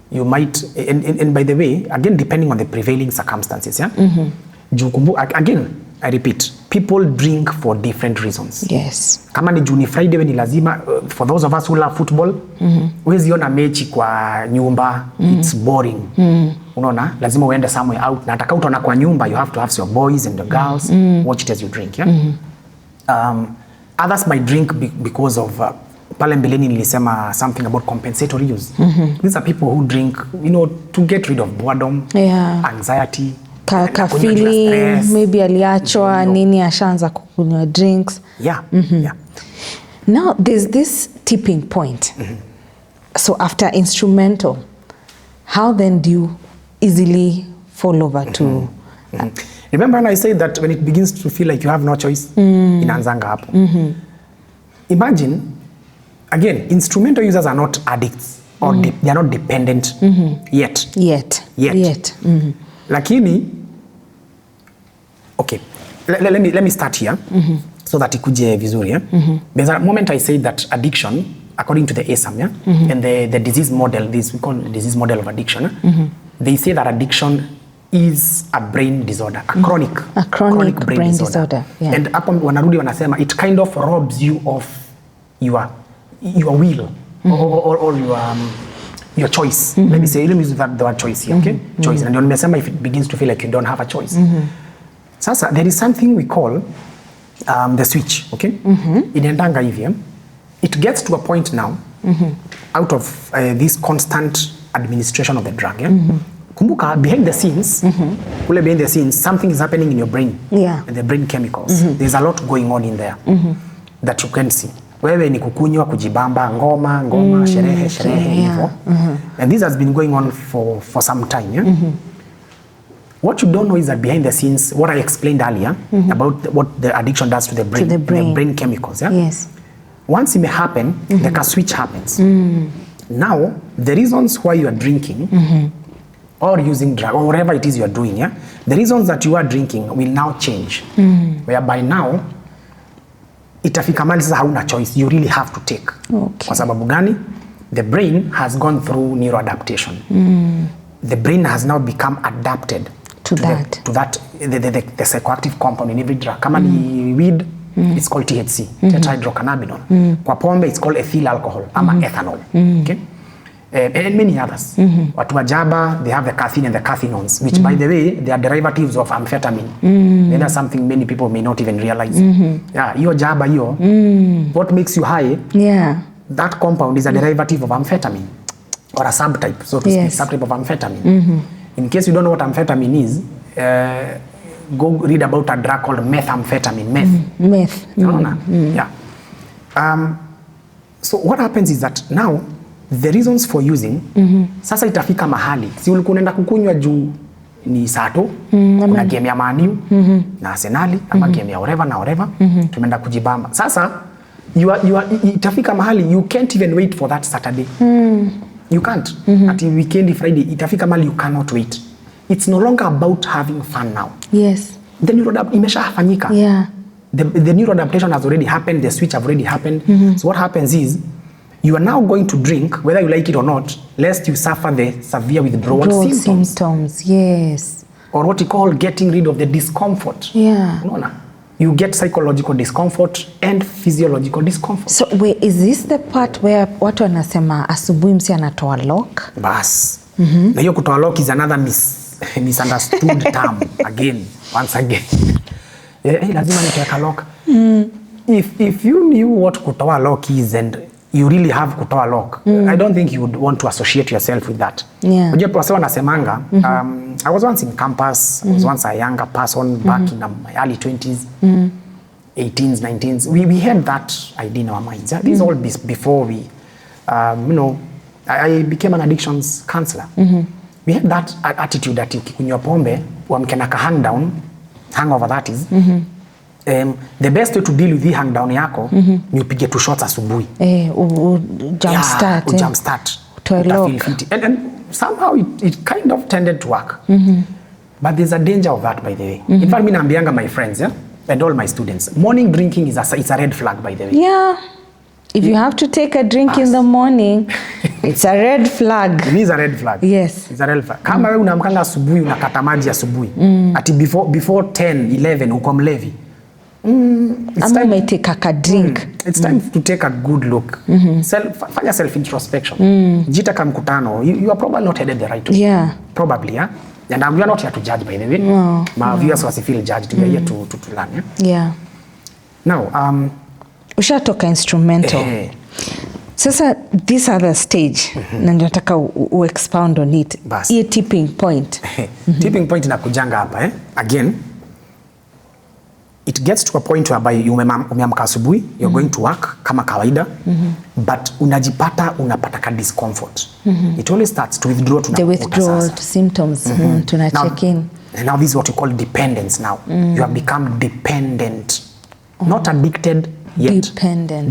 you might, and by the way, again, depending on the prevailing circumstances, again, I repeat, people drink for different reasons. Yes. Kama ni Juni Friday when ni lazima, for those of us who love football, huwezi ona mechi kwa nyumba, it's boring. Unaona, lazima uende somewhere out. Na ataka utaona kwa nyumba, you have to have your boys and the girls, watch it as you drink. Others might drink because of pale mbeleni nilisema something about compensatory use. These are people who drink, to get rid of boredom, anxiety, feeling, maybe aliachwa nini ashaanza kukunywa drinks. Yeah. Now there's this tipping point. So after instrumental, how then do you easily fall over to... Remember when I said that when it begins to feel like you have no choice, inaanzanga hapo. Imagine, again, instrumental users are not addicts or they are not dependent yet. Lakini, okay, let me start here so that ikuje vizuri. There's a moment I say that addiction, according to the ASAM, and the disease model, this we call the disease model of addiction, they say that addiction is a brain disorder, a chronic brain disorder. Yeah. And hapo wanarudi wanasema it kind of robs you of your will or your choice. Let me use the word choice here, okay? Choice. And ndio nimesema if it begins to feel like you don't have a choice. Sasa there is something we call the switch, okay? Inaendanga hivi. It gets to a point now out of this constant administration of the drug, kumbuka behind the scenes, behind the scenes, something is happening in your brain, and the brain chemicals. There's a lot going on in there that you can see. Wewe ni kukunywa, kujibamba, ngoma, sherehe hivyo. And this has been going on for some time. What you don't know is that behind the scenes, what I explained earlier about what the addiction does to the brain, the brain chemicals. Yes. Once it may happen, like a switch happens. Now, the reasons why you are drinking or using drug or whatever it is you are doing, the reasons that you are drinking will now change. Whereby now, itafika mali sasa hauna choice, you really have to take. Kwa sababu gani? The brain has gone through neuroadaptation. The brain has now become adapted to that the psychoactive compound in every drug. Kama ni weed, it's called THC, tetrahydrocannabinol. Kwa pombe, it's called ethyl alcohol, ama ethanol. Okay? And many others. Watu wa jaba, they have the caffeine and the cathinones, which by the way, they are derivatives of amphetamine. And that's something many people may not even realize. Hiyo jaba hiyo, what makes you high, that compound is a derivative of amphetamine, or a subtype, so to speak, subtype of amphetamine. In case you don't know what amphetamine is, go read about a drug called methamphetamine. Meth. So what happens is that now, the reasons for using, sasa itafika mahali, si ulikuwa unaenda kukunywa juu ni sato, kuna game ya Man U na Arsenal, ama game ya whatever, tumeenda kujibamba. Sasa, itafika mahali, you can't even wait for that Saturday. You can't. At weekend, Friday, itafika mahali, you cannot wait. It's no longer about having fun now. Yes. The imeshafanyika. The neuroadaptation has already happened, the switch have already happened. So what happens is, you are now going to drink, whether you like it or not, lest you suffer the severe withdrawal symptoms. Yes. Or what you call getting rid of the discomfort. You get psychological discomfort and physiological discomfort. So wait, is this the part where watu wanasema asubuhi msi anatoa lock? Bas. Na hiyo kutoa lock is another misunderstood term once again. Lazima nitoa lock. If you knew what kutoa lock is and you really have kutoa lock, I don't think you would want to associate yourself with that. Unajua kwa sababu nasemanga, I was once in campus, I was once a younger person back in my early 20s, 18s, 19s. We had that idea in our minds. This is all before we, I became an addictions counselor. We had that attitude that ukikunywa pombe, wamkena ka hangover that is, the best way to deal with the hang down yako ni upige tu shots asubuhi. Jump start. And somehow it kind of tended to work. But there's a danger of that, by the way. In fact, mimi naambianga my friends, and all my students, morning drinking it's a red flag, by the way. If you have to take a drink in the morning, it's a red flag. It is a red flag. Yes. It's a red flag. Kama wewe unaamkanga asubuhi unakata maji asubuhi, ati before 10, 11 uko mlevi. It's time take a drink. It's time to take a good look. Fanya self introspection. Jita kama mkutano, you are probably not headed the right way. Probably, And we are not here to judge, by the way. My viewers wasi feel judged. We are here to learn. Yeah. Now, Ushatoka instrumental. Sasa this other stage na nataka expound on it. Hii tipping point. Tipping point inakujanga hapa Again, it gets to a point whereby umeamka asubuhi, you're going to work kama kawaida, but unajipata unapata ka discomfort. It always starts to withdraw to the withdrawal symptoms. Tuna check in. Now this is what we call dependence now. You have become dependent. Not addicted, yet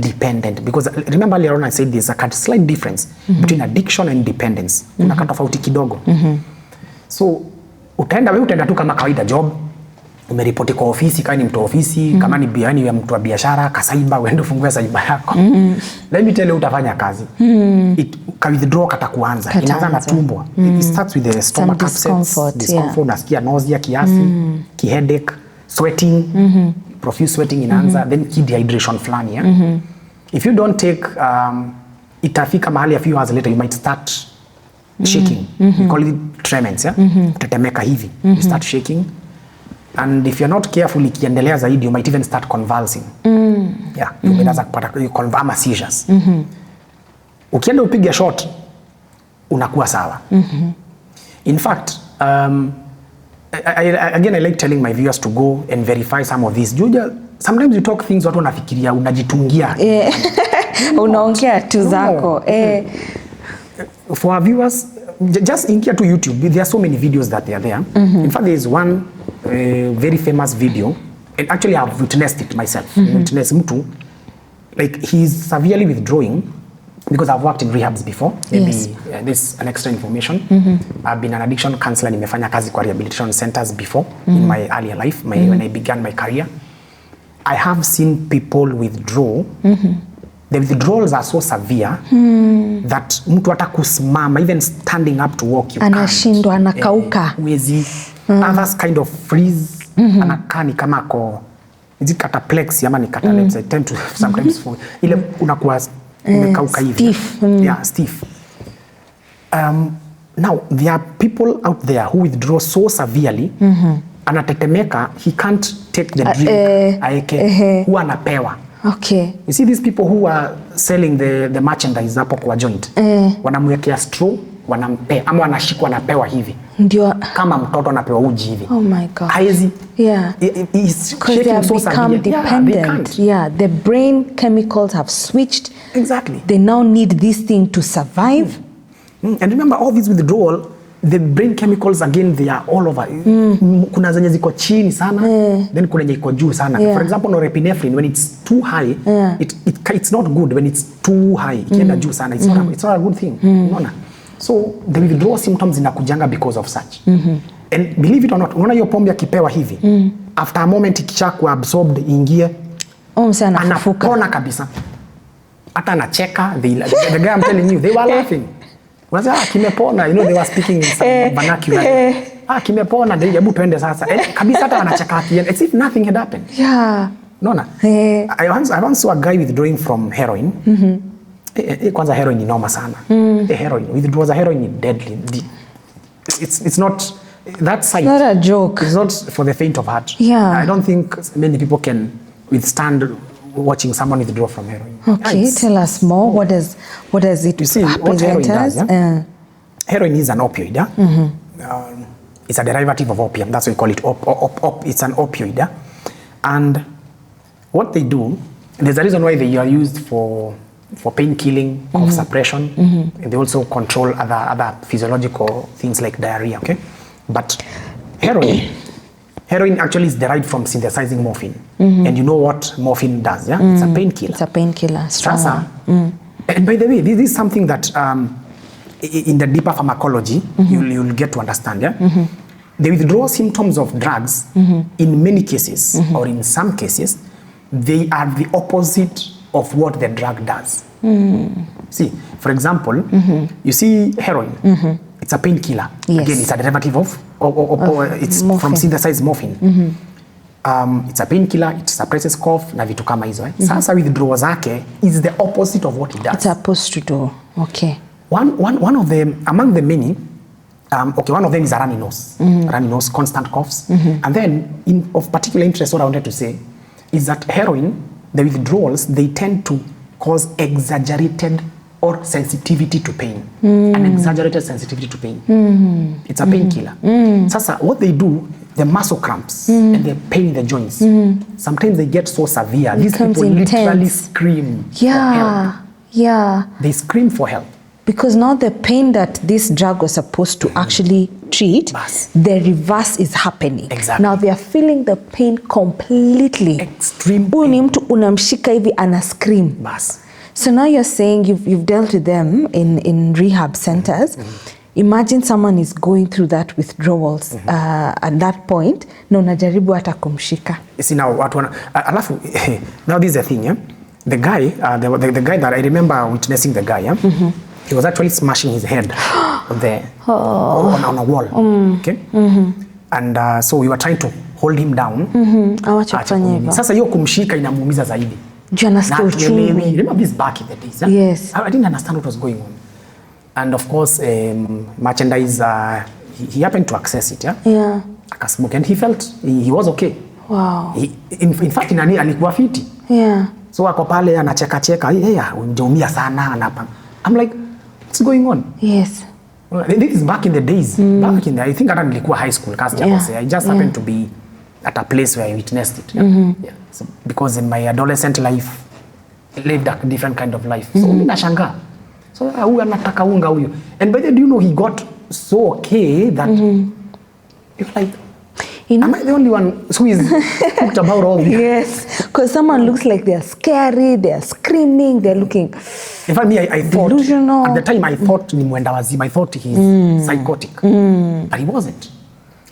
dependent. Because remember earlier on I said there's a slight difference between addiction and dependence. Kuna tofauti kidogo. So utaenda tu kama kawaida job, umeripoti kwa ofisi kama ni mtu ofisi, kama ni biani ya mtu wa biashara, kasaiba uende ufungue saiba yako. Let me tell you utafanya kazi. Ka withdraw katakuanza. Inaanza na tumbo. It starts with the stomach upset, discomfort, unasikia nausea kiasi, headache, sweating, profuse sweating inaanza, then dehydration fulani If you don't take itafika mahali a few hours later you might start shaking. We call it tremens, tetemeka hivi. You start shaking. And if you're not careful, ikiendelea zaidi, you might even start convulsing. Unaweza kupata ama seizures. Ukienda upige shot, unakuwa sawa. In fact, I like telling my viewers to go and verify some of these. Sometimes you talk things watu wanafikiria unajitungia. Unaongea tu zako. For our viewers, just ingia to YouTube. There are so many videos that are there. In fact, there is one very famous video, and actually I've witnessed it myself. Witnessed mtu, like he's severely withdrawing, because I've worked in rehabs before. Maybe this an extra information. I've been an addiction counselor. Nimefanya kazi kwa rehabilitation centers before in my earlier life, when I began my career. I have seen people withdraw. The withdrawals are so severe that mtu hata kusimama, even standing up to walk, you anashindwa, anakauka. Others kind of freeze. Anakaa ni kama ko, is it cataplexy ama ni catalepsy? I tend to sometimes fall. Ile unakuwa umekauka hivi. Stiff. Stiff. Now, there are people out there who withdraw so severely, anatetemeka, he can't take the drink, aeke, huwa anapewa. Okay. You see these people who are selling the merchandise hapo kwa joint. Wanamwekea straw, wanampea, ama wanashikwa anapewa hivi. Ndio. Kama mtoto anapewa uji hivi. Oh my God. Haezi. Because they have become dependent. The brain chemicals have switched. Exactly. They now need this thing to survive. And remember, all these withdrawal, the brain chemicals again, they are all over. Kuna zenye ziko chini sana, then kuna zenye iko juu sana. For example, norepinephrine, when it's too high, it's not good. When it's too high, ikienda juu sana, it's not a good thing. Unaona? So the withdrawal symptoms inakujanga because of such. And believe it or not, unaona hiyo pombe akipewa hivi, after a moment ikishakuwa absorbed, ingie, anapona kabisa. Hata anacheka, the guy I'm telling you, they were laughing. Unasema kimepona, they were speaking in some vernacular. Kimepona, hebu tuende sasa. Kabisa hata wanacheka again, as if nothing had happened. Unaona? I once saw a guy withdrawing from heroin. Kwanza heroin ni noma sana. Heroin, withdrawals of heroin is deadly. It's not that sight. It's not a joke. It's not for the faint of heart. I don't think many people can withstand watching someone withdraw from heroin. Okay, tell us more. What does it present as? Heroin is an opioid. It's a derivative of opium. That's why we call it it's an opioid. And what they do, there's a reason why they are used for pain killing, cough suppression, and they also control other physiological things like diarrhea. Okay, but heroin actually is derived from synthesizing morphine. And you know what morphine does, It's a painkiller. It's a painkiller. And by the way, this is something that in the deeper pharmacology, you'll get to understand, The withdrawal symptoms of drugs, in many cases, or in some cases, they are the opposite of what the drug does. See, for example, you see heroin, it's a painkiller. Again, it's a derivative of it's morphine. From synthesized morphine. It's a painkiller, it suppresses cough, na vitu kama hizo. Sasa withdrawal zake is the opposite of what it does. It's supposed to do. Okay. One of them, among the many, one of them is a runny nose. Runny nose, constant coughs. And then, of particular interest, what I wanted to say is that heroin the withdrawals, they tend to cause exaggerated or sensitivity to pain. An exaggerated sensitivity to pain. It's a painkiller. Sasa, what they do, the muscle cramps and the pain in the joints, sometimes they get so severe. These people literally scream for help. Yeah. They scream for help. Because now the pain that this drug was supposed to actually treat, the reverse is happening. Exactly. Now they are feeling the pain completely. Extreme pain. Ni mtu unamshika hivi ana scream. So now you're saying you've dealt with them in rehab centers. Imagine someone is going through that withdrawals at that point, na unajaribu hata kumshika. See now, alafu, now this is the thing, yeah? The guy, the guy that I remember witnessing the guy, yeah? He was actually smashing his head on a wall, okay? And so we were trying to hold him down. Sasa hiyo kumshika inamuumiza zaidi. Remember this back in the days? Yeah? Yes. I didn't understand what was going on. And of course, merchandise, he happened to access it, yeah? Yeah. Akasmoke, and he felt he was okay. Wow. In fact, alikuwa fiti. Yeah. So ako pale anacheka, unaumia sana anapa. I'm like, what's going on? Yes. This is back in the days. Back in the, I think I nilikuwa high school. I just happened to be at a place where I witnessed it. Yeah. So, because in my adolescent life, I lived a different kind of life. So mimi nashangaa. So huyu anataka unga huyu. And by the way, do you know he got so okay that it's like, am I the only one who is hooked about all this? Yes, because someone looks like they're scary, they're screaming, they're looking. In fact, me, I thought, delusional. At the time I thought ni mwenda wazimu. I thought he's psychotic. But he wasn't.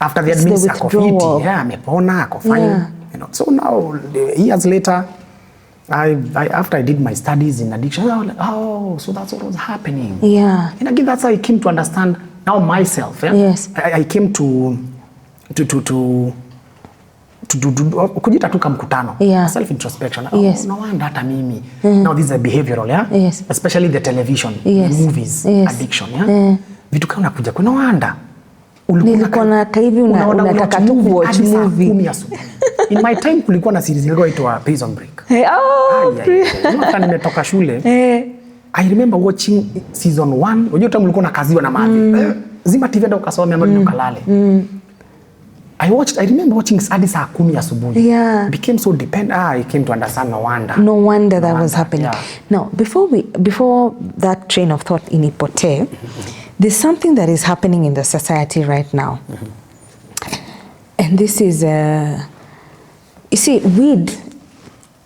After the admits akofiti, amepona, akofine. You know. So now, years later, after I did my studies in addiction, I was like, oh, so that's what was happening. Yeah. And again, that's how I came to understand now myself. Yeah? Yes. I came to kujita tu kamkutano. Yeah. Self introspection. Yes. No wonder hata mimi. Now this is a behavioral, yeah? Yes. Especially the television, movies, addiction, yeah? Vitu kama unakuja kwa no wonder. Nilikuwa na hivi unataka tu watch movie. In my time kulikuwa na series ilikuwa inaitwa Prison Break. Nimetoka shule. I remember watching season 1. Unajua time ulikuwa unakaziwa na maadhi. Zima TV ndio ukasome ama ndio kalale. I remember watching hadi saa 10 asubuhi. Yeah. Became so dependent. I came to understand no wonder. No wonder that was happening. Yeah. Now, before that train of thought inipotee, there's something that is happening in the society right now. And this is, you see, weed.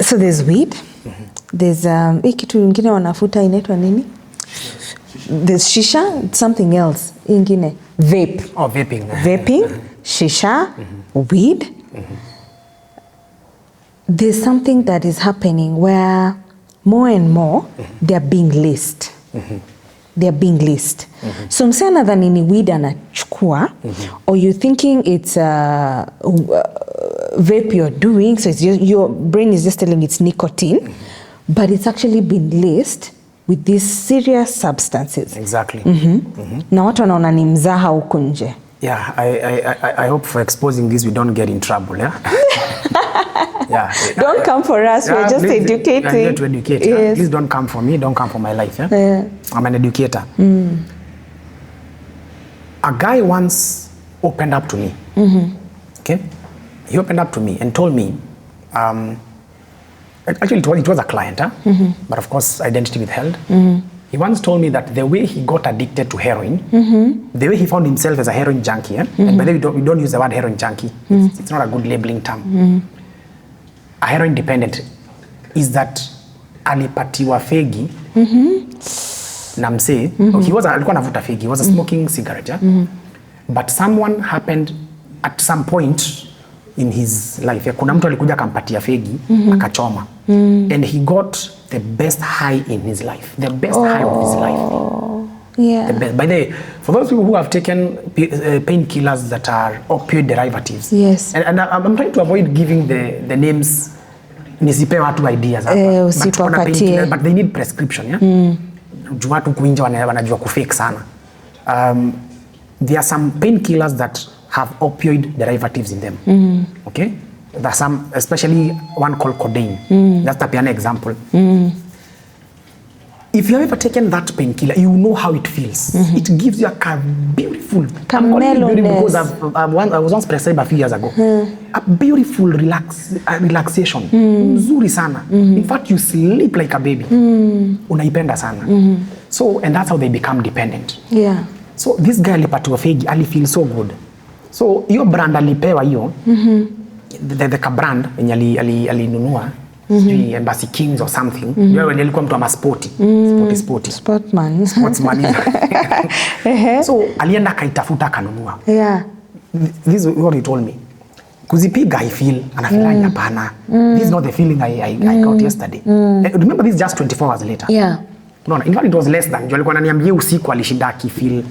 So there's weed. There's, hii kitu ingine wanafuta inaitwa nini? There's shisha, something else. Ingine, vape. Oh, vaping. Vaping, shisha, weed. There's something that is happening where more and more they're being laced. They're being laced. So msee anadhani ni weed anachukua, or you thinking it's vape you're doing, so it's just, your brain is just telling it's nicotine, but it's actually been laced with these serious substances. Exactly. Na watu wanaona ni mzaha huko nje. Yeah, I hope for exposing this we don't get in trouble, yeah? Yeah. Don't come for us, we're just educating. I'm here to educate. Yes. Please don't come for me, don't come for my life. Yeah? I'm an educator. A guy once opened up to me. Okay? He opened up to me and told me, actually it was a client, but of course identity withheld. He once told me that the way he got addicted to heroin, the way he found himself as a heroin junkie, and by the way we don't use the word heroin junkie, it's not a good labeling term. A heroin dependent is that alipatiwa fegi na msee, alikuwa anavuta fegi, he was smoking cigarette, but someone happened at some point in his life, kuna mtu alikuja akampatia fegi, akachoma, and he got the best high in his life, the best high of his life. Yeah. By the way, for those people who have taken painkillers that are opioid derivatives, yes, and I'm trying to avoid giving the names, nisipe watu ideas, but they need prescription, yeah? Juu watu kuinja wanajua kufake sana. There are some painkillers that have opioid derivatives in them. Okay? There's some, especially one called codeine. That's the piano example. If you've ever taken that painkiller, you know how it feels. It gives you a beautiful, because I was once prescribed a few years ago. A beautiful relaxation. Mzuri sana. In fact, you sleep like a baby. Unaipenda sana. So, and that's how they become dependent. Yeah. So this guy alipatiwa fegi, alifeel so good. So hiyo brand alipewa hiyo, the brand yenye alinunua, Embassy Kings or something. Yeye alikuwa mtu wa sporty. Sportsman. So alienda kaitafuta akanunua. Yeah. This is what he told me. Kuzipiga I feel, anafeel hapana. This is not the feeling I got yesterday. Remember this just 24 hours later. Yeah. No, in fact it was less than. Alikuwa ananiambia usiku alishinda akifeel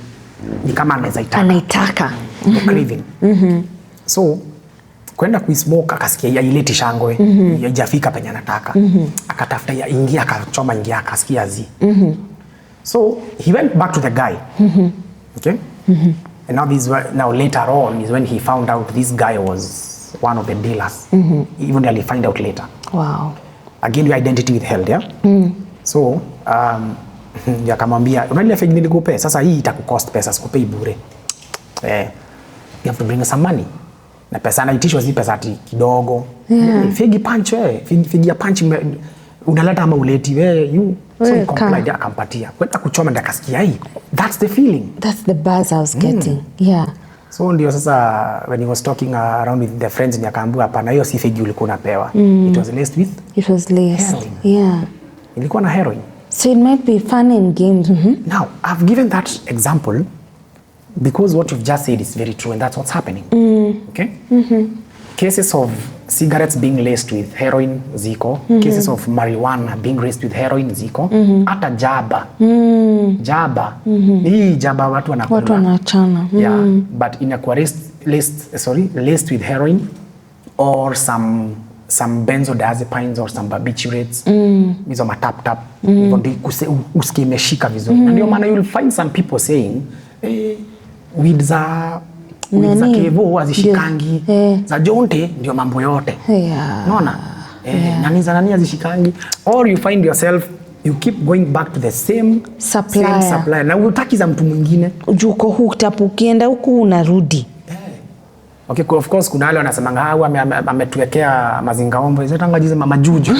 ni kama anaitaka. The craving. So kwenda kuismoke akasikia yaileti shangwe, haijafika penye anataka. Akatafuta ya ingia, akachoma ingia, akasikia zi. So he went back to the guy. Okay? And now later on is when he found out this guy was one of the dealers. Even he find out later. Wow. Again, your identity withheld, yeah? So yakamwambia unajua fegi nilikupe, sasa hii itakucost pesa, sikupei bure. You have to bring some money. Na pesa anaitishwa zi pesa ati kidogo. Fegi punch fegi ya punch unaleta ama uleti so he complied, akampatia. Kwenda kuchoma ndio akasikia hii. That's the feeling. That's the buzz I was getting. Yeah. So ndio sasa when he was talking around with the friends nikaambiwa hapana hiyo si fegi ulikuwa unapewa. It was laced with heroin. Yeah. Ilikuwa na heroin. So it might be fun in games. Now, I've given that example because what you've just said is very true and that's what's happening. Okay? Cases of cigarettes being laced with heroin, ziko. Cases of marijuana being laced with heroin, ziko. Hata jaba. Hii jaba watu wanachana. Yeah, but inakuwa laced with heroin or some benzodiazepines or some barbiturates, hizo matap hivyo ndio usikie imeshika vizuri. Na ndio maana you'll find some people saying weed za kevo azishikangi, za jonte ndio mambo yote. Unaona? Nani za nani azishikangi, or you find yourself you keep going back to the same supplier. Na unataki za mtu mwingine. Uko hooked up, ukienda huku unarudi. Okay, of course kuna wale wanasemanga ametuwekea mazingaombo zetangajize majuju.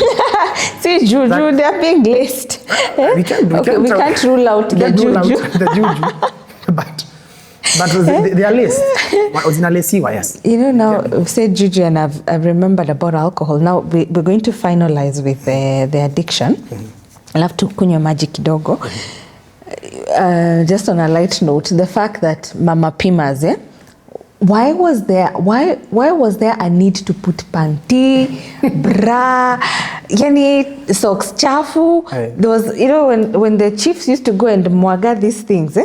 Si juju, they are being laced. We can't rule out the juju. But they are laced. Zinalesiwa, yes. You know, now we've said juju and I've remembered about alcohol. Now we're going to finalize with the addiction. Alafu kunywa maji kidogo. Just on a light note, the fact that mama pimas, why was there a need to put panty, bra, yani socks chafu? There was, you know, when the chiefs used to go and mwaga these things,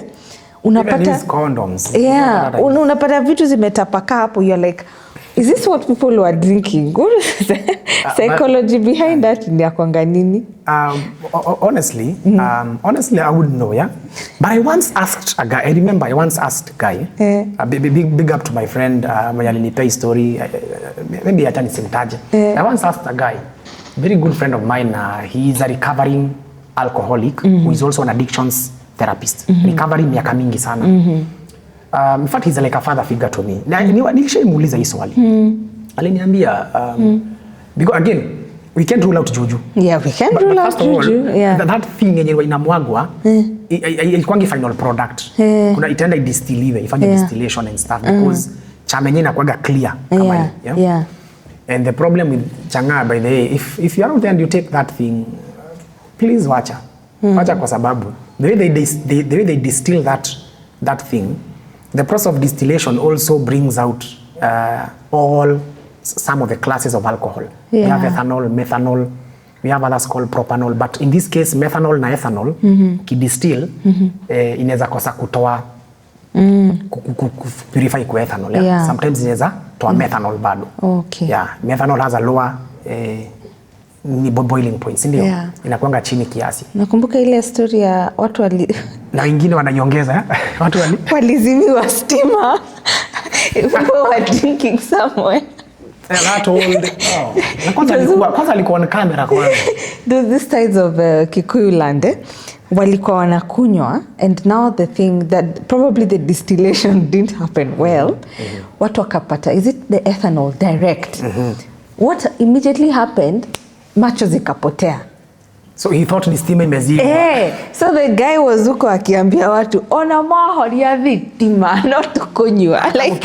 unapata condoms. Yeah, unapata vitu zimetapaka hapo. You're like, is this what people were drinking? What is the psychology behind that? Ndiakwanga nini? Honestly, I wouldn't know, yeah. But I once asked a guy. I remember I once asked a guy. Big up to my friend. Mwenye alinipea story. Maybe hata nisimtaje. I once asked a guy, very good friend of mine. He is a recovering alcoholic who is also an addictions therapist. Recovering miaka mingi sana. In fact, he's like a father figure to me. Nilishamuuliza hii swali. Aliniambia, because again, we can't rule out juju. Yeah, we can't rule out juju. Yeah. That thing yenye inamwagwa, ilikuwangi final product. Kuna itaenda idistiliwe, ifanye distillation and stuff because chama yenye inakuwaga clear kama hiyo. Yeah. And the problem with changa, by the way, if you are out there and you take that thing, please wacha. Wacha kwa sababu the way they distill that thing, the process of distillation also brings out some of the classes of alcohol. We have ethanol, methanol, we have others called propanol, but in this case methanol na ethanol kidistill inaweza kosa kutoa purify kwa ethanol. Yeah. Sometimes inaweza toa methanol bado. Okay. Yeah, methanol has a lower ni boiling point, si ndio? Inakuanga chini kiasi. Nakumbuka ile story ya watu na wengine wanaiongeza, watu walizimiwa stima. People were drinking somewhere. That old. Na kwanza alikuwa on camera kwanza. These sides of Kikuyu land, walikuwa wanakunywa, and now the thing that probably the distillation didn't happen well, watu wakapata, is it the ethanol direct? What immediately happened, macho zikapotea. So he thought ni stima imezima. So the guy was huko akiambia watu ona mahori ya victima not kunywa. Like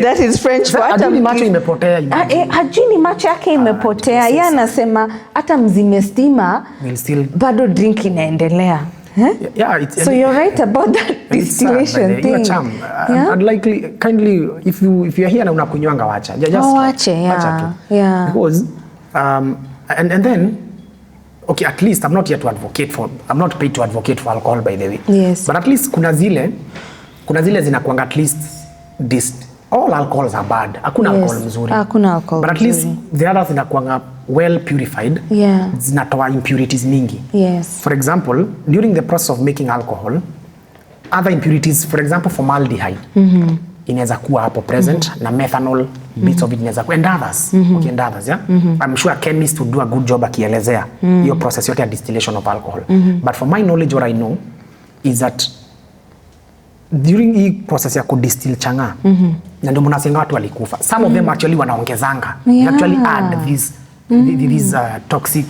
that is French for hata macho imepotea. Hajui macho yake imepotea. Yeye anasema hata mzime stima bado drink inaendelea. Yeah, so you're right about that distillation thing. I'd likely kindly if you are here na unakunywanga wacha. Just wache, yeah. Because and then okay, at least I'm not here to advocate for, I'm not paid to advocate for alcohol, by the way. Yes. But at least kuna zile zinakuanga at least all alcohols are bad. Hakuna alcohol mzuri. Hakuna alcohol. But at least the others zinakuanga well purified. Yeah. Zinatoa impurities mingi. Yes. For example, during the process of making alcohol, other impurities, for example, formaldehyde, inaweza kuwa hapo present, na methanol, bits of it inaweza kuwa, and others, okay, and others, yeah? I'm sure a chemist would do a good job akielezea your process yote ya distillation of alcohol. But for my knowledge, what I know is that during hii process ya kudistill changa, na ndio mnasenga watu walikufa. Some of them actually wanaongezanga. They actually add these toxic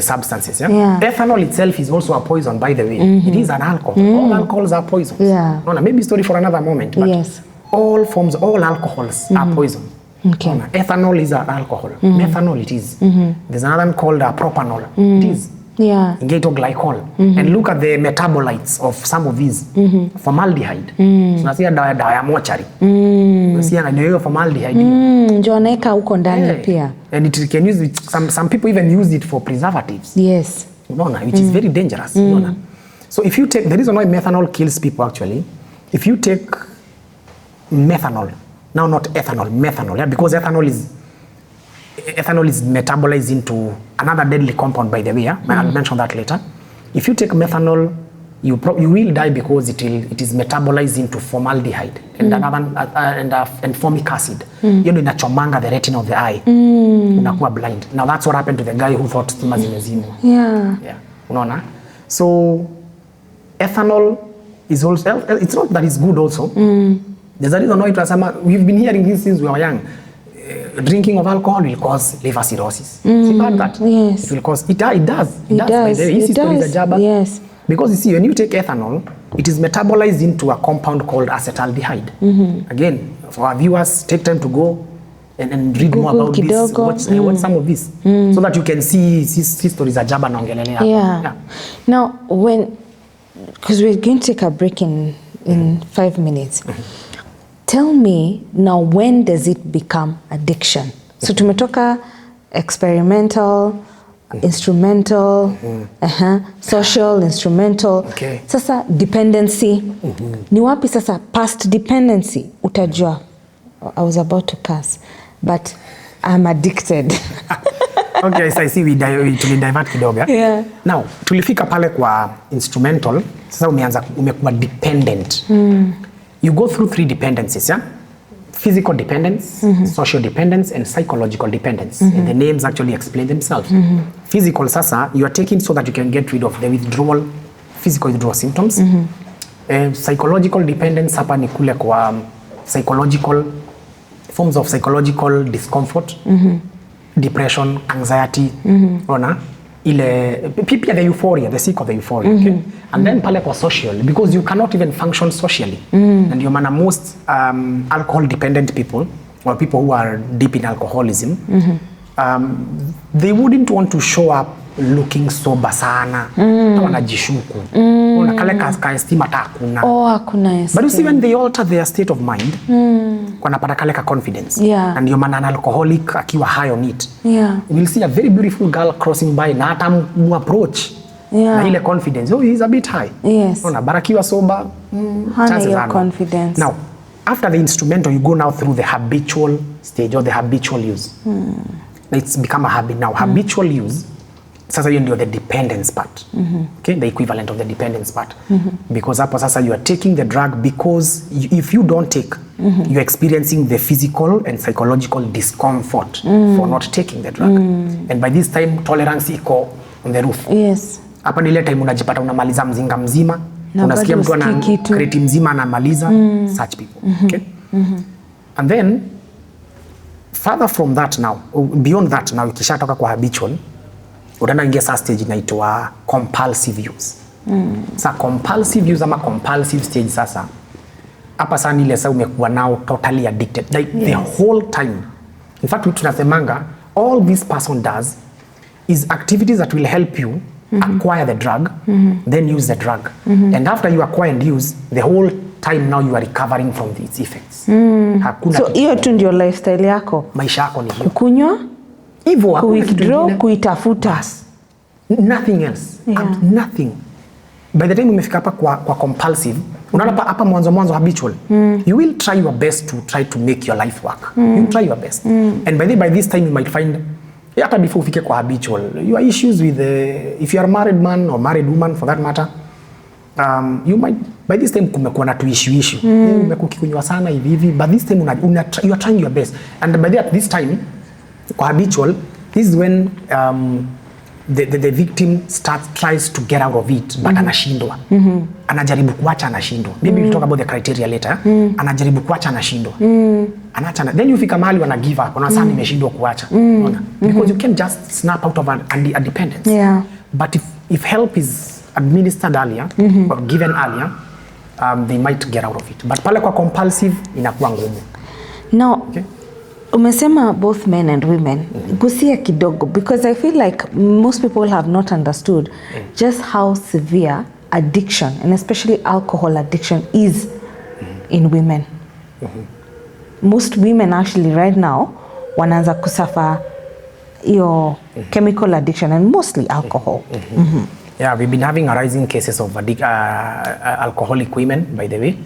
substances. Yeah? Ethanol itself is also a poison, by the way. It is an alcohol. All alcohols are poisons. No, maybe story for another moment. But all alcohols are poison. Okay. Ethanol is an alcohol. Methanol it is. There's another one called propanol. It is. Glycol. And look at the metabolites of some of these. Formaldehyde. So nasia dawa ya mochari. Nasia ndio formaldehyde. Ndio anaweka huko ndani pia. And it can use it, some people even use it for preservatives. Yes. Which is very dangerous. So if you take, the reason why methanol kills people actually, if you take methanol, now not ethanol, methanol, yeah, because ethanol is metabolized into another deadly compound, by the way. Yeah? I'll mention that later. If you take methanol, you will die because it is metabolized into formaldehyde and and formic acid. You know, inachomanga the retina of the eye. Unakuwa blind. Now that's what happened to the guy who thought stima zimezimwa. Yeah. Unaona? So ethanol is also, it's not that it's good also. There's a reason why we've been hearing this since we were young. Drinking of alcohol will cause liver cirrhosis. See about that? Yes. It will cause, it does. Yes. Because you see, when you take ethanol, it is metabolized into a compound called acetaldehyde. Again, for our viewers, take time to go and read more about this, watch some of this, so that you can see stories za jaba naongelelea. Yeah. Now, because we're going to take a break in 5 minutes. Tell me now, when does it become addiction? So tumetoka experimental, instrumental, social, instrumental. Sasa dependency. Ni wapi sasa past dependency? Utajua. I was about to curse, but I'm addicted. Okay, so I see we divert kidogo. Yeah. Now, tulifika pale kwa instrumental, sasa umekuwa dependent. You go through 3 dependencies, yeah? Physical dependence, social dependence, and psychological dependence. And the names actually explain themselves. Physical, sasa, you are taking so that you can get rid of the physical withdrawal symptoms. Psychological dependence, hapa ni kule kwa psychological, forms of psychological discomfort, depression, anxiety, pia the euphoria, the seek of the euphoria, okay? And then pale kwa social, because you cannot even function socially. And your man, most alcohol dependent people, or people who are deep in alcoholism, they wouldn't want to show up looking sober sana. Wanajishuku. Kale ka estima ta hakuna. Hakuna. But you see, when they alter their state of mind, wanapata kale ka confidence. And your man, an alcoholic akiwa high on it. You will see a very beautiful girl crossing by na hata approach. Na ile confidence. Oh, he's a bit high. Yes. Barakiwa sober, chances are confidence. Now, after the instrumental, you go now through the habitual stage or the habitual use. It's become a habit now. Habitual use, sasa hiyo ndio the dependence part. Okay, the equivalent of the dependence part. Because hapo sasa you are taking the drug because if you don't take, you're experiencing the physical and psychological discomfort for not taking the drug. And by this time tolerance iko on the roof. Yes. Hapa ni ile time unajipata unamaliza mzinga mzima, Na unasikia bado mtu ana usikii kitu. kreti mzima anamaliza, such people. Okay? And then further from that now, beyond that now, ikishatoka kwa habitual, utaenda ingia sa stage inaitwa compulsive use. Sa compulsive use ama compulsive stage sasa, hapa sana ile sasa umekuwa now totally addicted. Like the whole time. In fact, tunasemanga, all this person does is activities that will help you acquire the drug, then use the drug. And after you acquire and use, the whole time now you are recovering from its effects. Hakuna So hiyo tu ndio lifestyle yako? Maisha yako ni hiyo. Kunywa, Hivyo hakuna kitu withdraw, kingine. kuitafuta. Nothing else. Nothing. By the time umefika hapa kwa compulsive, unaona hapa mwanzo habitual. You will try your best to try to make your life work. You will try your best. And by this time you might find, hata before ufike kwa habitual, your issues with if you are a married man or married woman for that matter, you might by this time kumekuwa na issue. Umekunywa sana hivi, but this time you are trying your best. And by this time kwa habitual, this is when the victim tries to get out of it, but anashindwa. Anajaribu kuacha, anashindwa. Maybe we'll talk about the criteria later. Anajaribu kuacha, anashindwa. Anacha, then you fika mahali wana give up. Unasema nimeshindwa kuacha. Because you can't just snap out of a dependence. Yeah. But if help is administered earlier or given earlier, they might get out of it. But pale kwa compulsive inakuwa ngumu. Now, okay? Umesema both men and women. Gusia kidogo, because I feel like most people have not understood just how severe addiction, and especially alcohol addiction, is in women. Most women actually right now wanaanza kusuffer your chemical addiction, and mostly alcohol. Yeah, we've been having a rising cases of alcoholic women, by the way.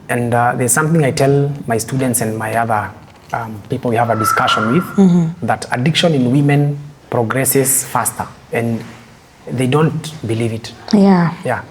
And there's something I tell my students and my other people we have a discussion with, that addiction in women progresses faster, and they don't believe it. Yeah.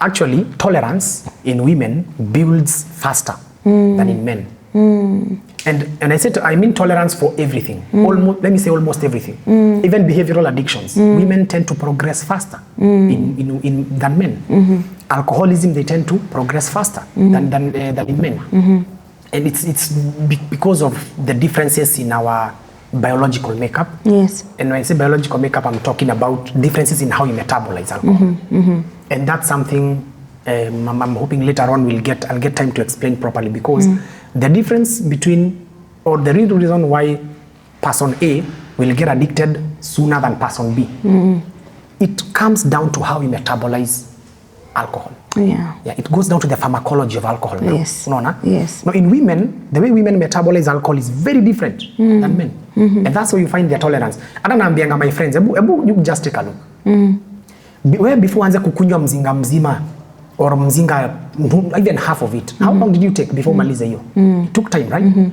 Actually, tolerance in women builds faster than in men. And I mean tolerance for everything. Almost, let me say almost everything. Even behavioral addictions. Women tend to progress faster than men. Alcoholism, they tend to progress faster than in men. And it's because of the differences in our biological makeup. Yes. And when I say biological makeup, I'm talking about differences in how you metabolize alcohol. And that's something I'm hoping later on I'll get time to explain properly, because the difference between, or the real reason why person A will get addicted sooner than person B, it comes down to how you metabolize alcohol. Yeah, it goes down to the pharmacology of alcohol. Yes. Yes. Now in women, the way women metabolize alcohol is very different than men. And that's where you find their tolerance. Hata naambianga my friends, you just take a look. Where before anze kukunywa mzinga mzima, or mzinga even half of it, how long did you take before malize hiyo? It took time, right?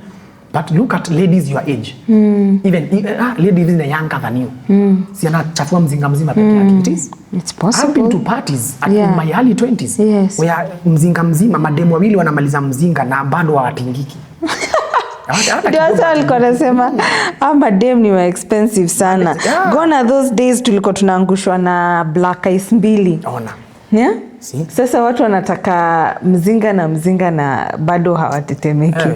But look at ladies your age. Even ladies even younger than you. Si anachafua mzinga mzima peke yake. It's possible. I've been to parties in my early 20s. Yes. Where mzinga mzima, mademu wawili wanamaliza mzinga na bado hawatingiki. Ndio alikuwa anasema madem ni expensive sana. Gone those days tulikuwa tunaangushwa na black ice mbili. Ona. Yeah? Sasa watu wanataka mzinga na bado hawatetemeki.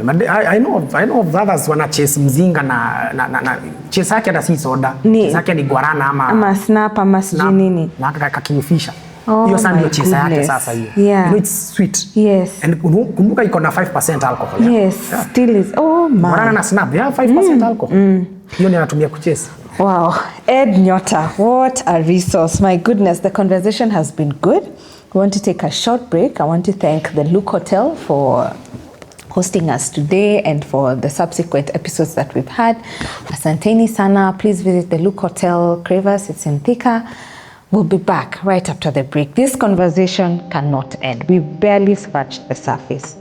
I know of others wana chase mzinga na chase yake hata si soda. Chase yake ni guarana ama snap ama sijui nini. Na kakingfisha. Hiyo sana ndio chase yake sasa hiyo. Yeah. You know, it's sweet. Yes. And kumbuka iko na 5% alcohol. Yes, still is. Oh my. Guarana na snap, they have 5% alcohol. Hiyo ni anatumia kuchase. Wow. Ed Nyota, what a resource. My goodness, the conversation has been good. We want to take a short break. I want to thank the Look Hotel for hosting us today and for the subsequent episodes that we've had. Asanteni sana. Please visit the Look Hotel, Cravers. It's in Thika. We'll be back right after the break. This conversation cannot end. We barely scratched the surface.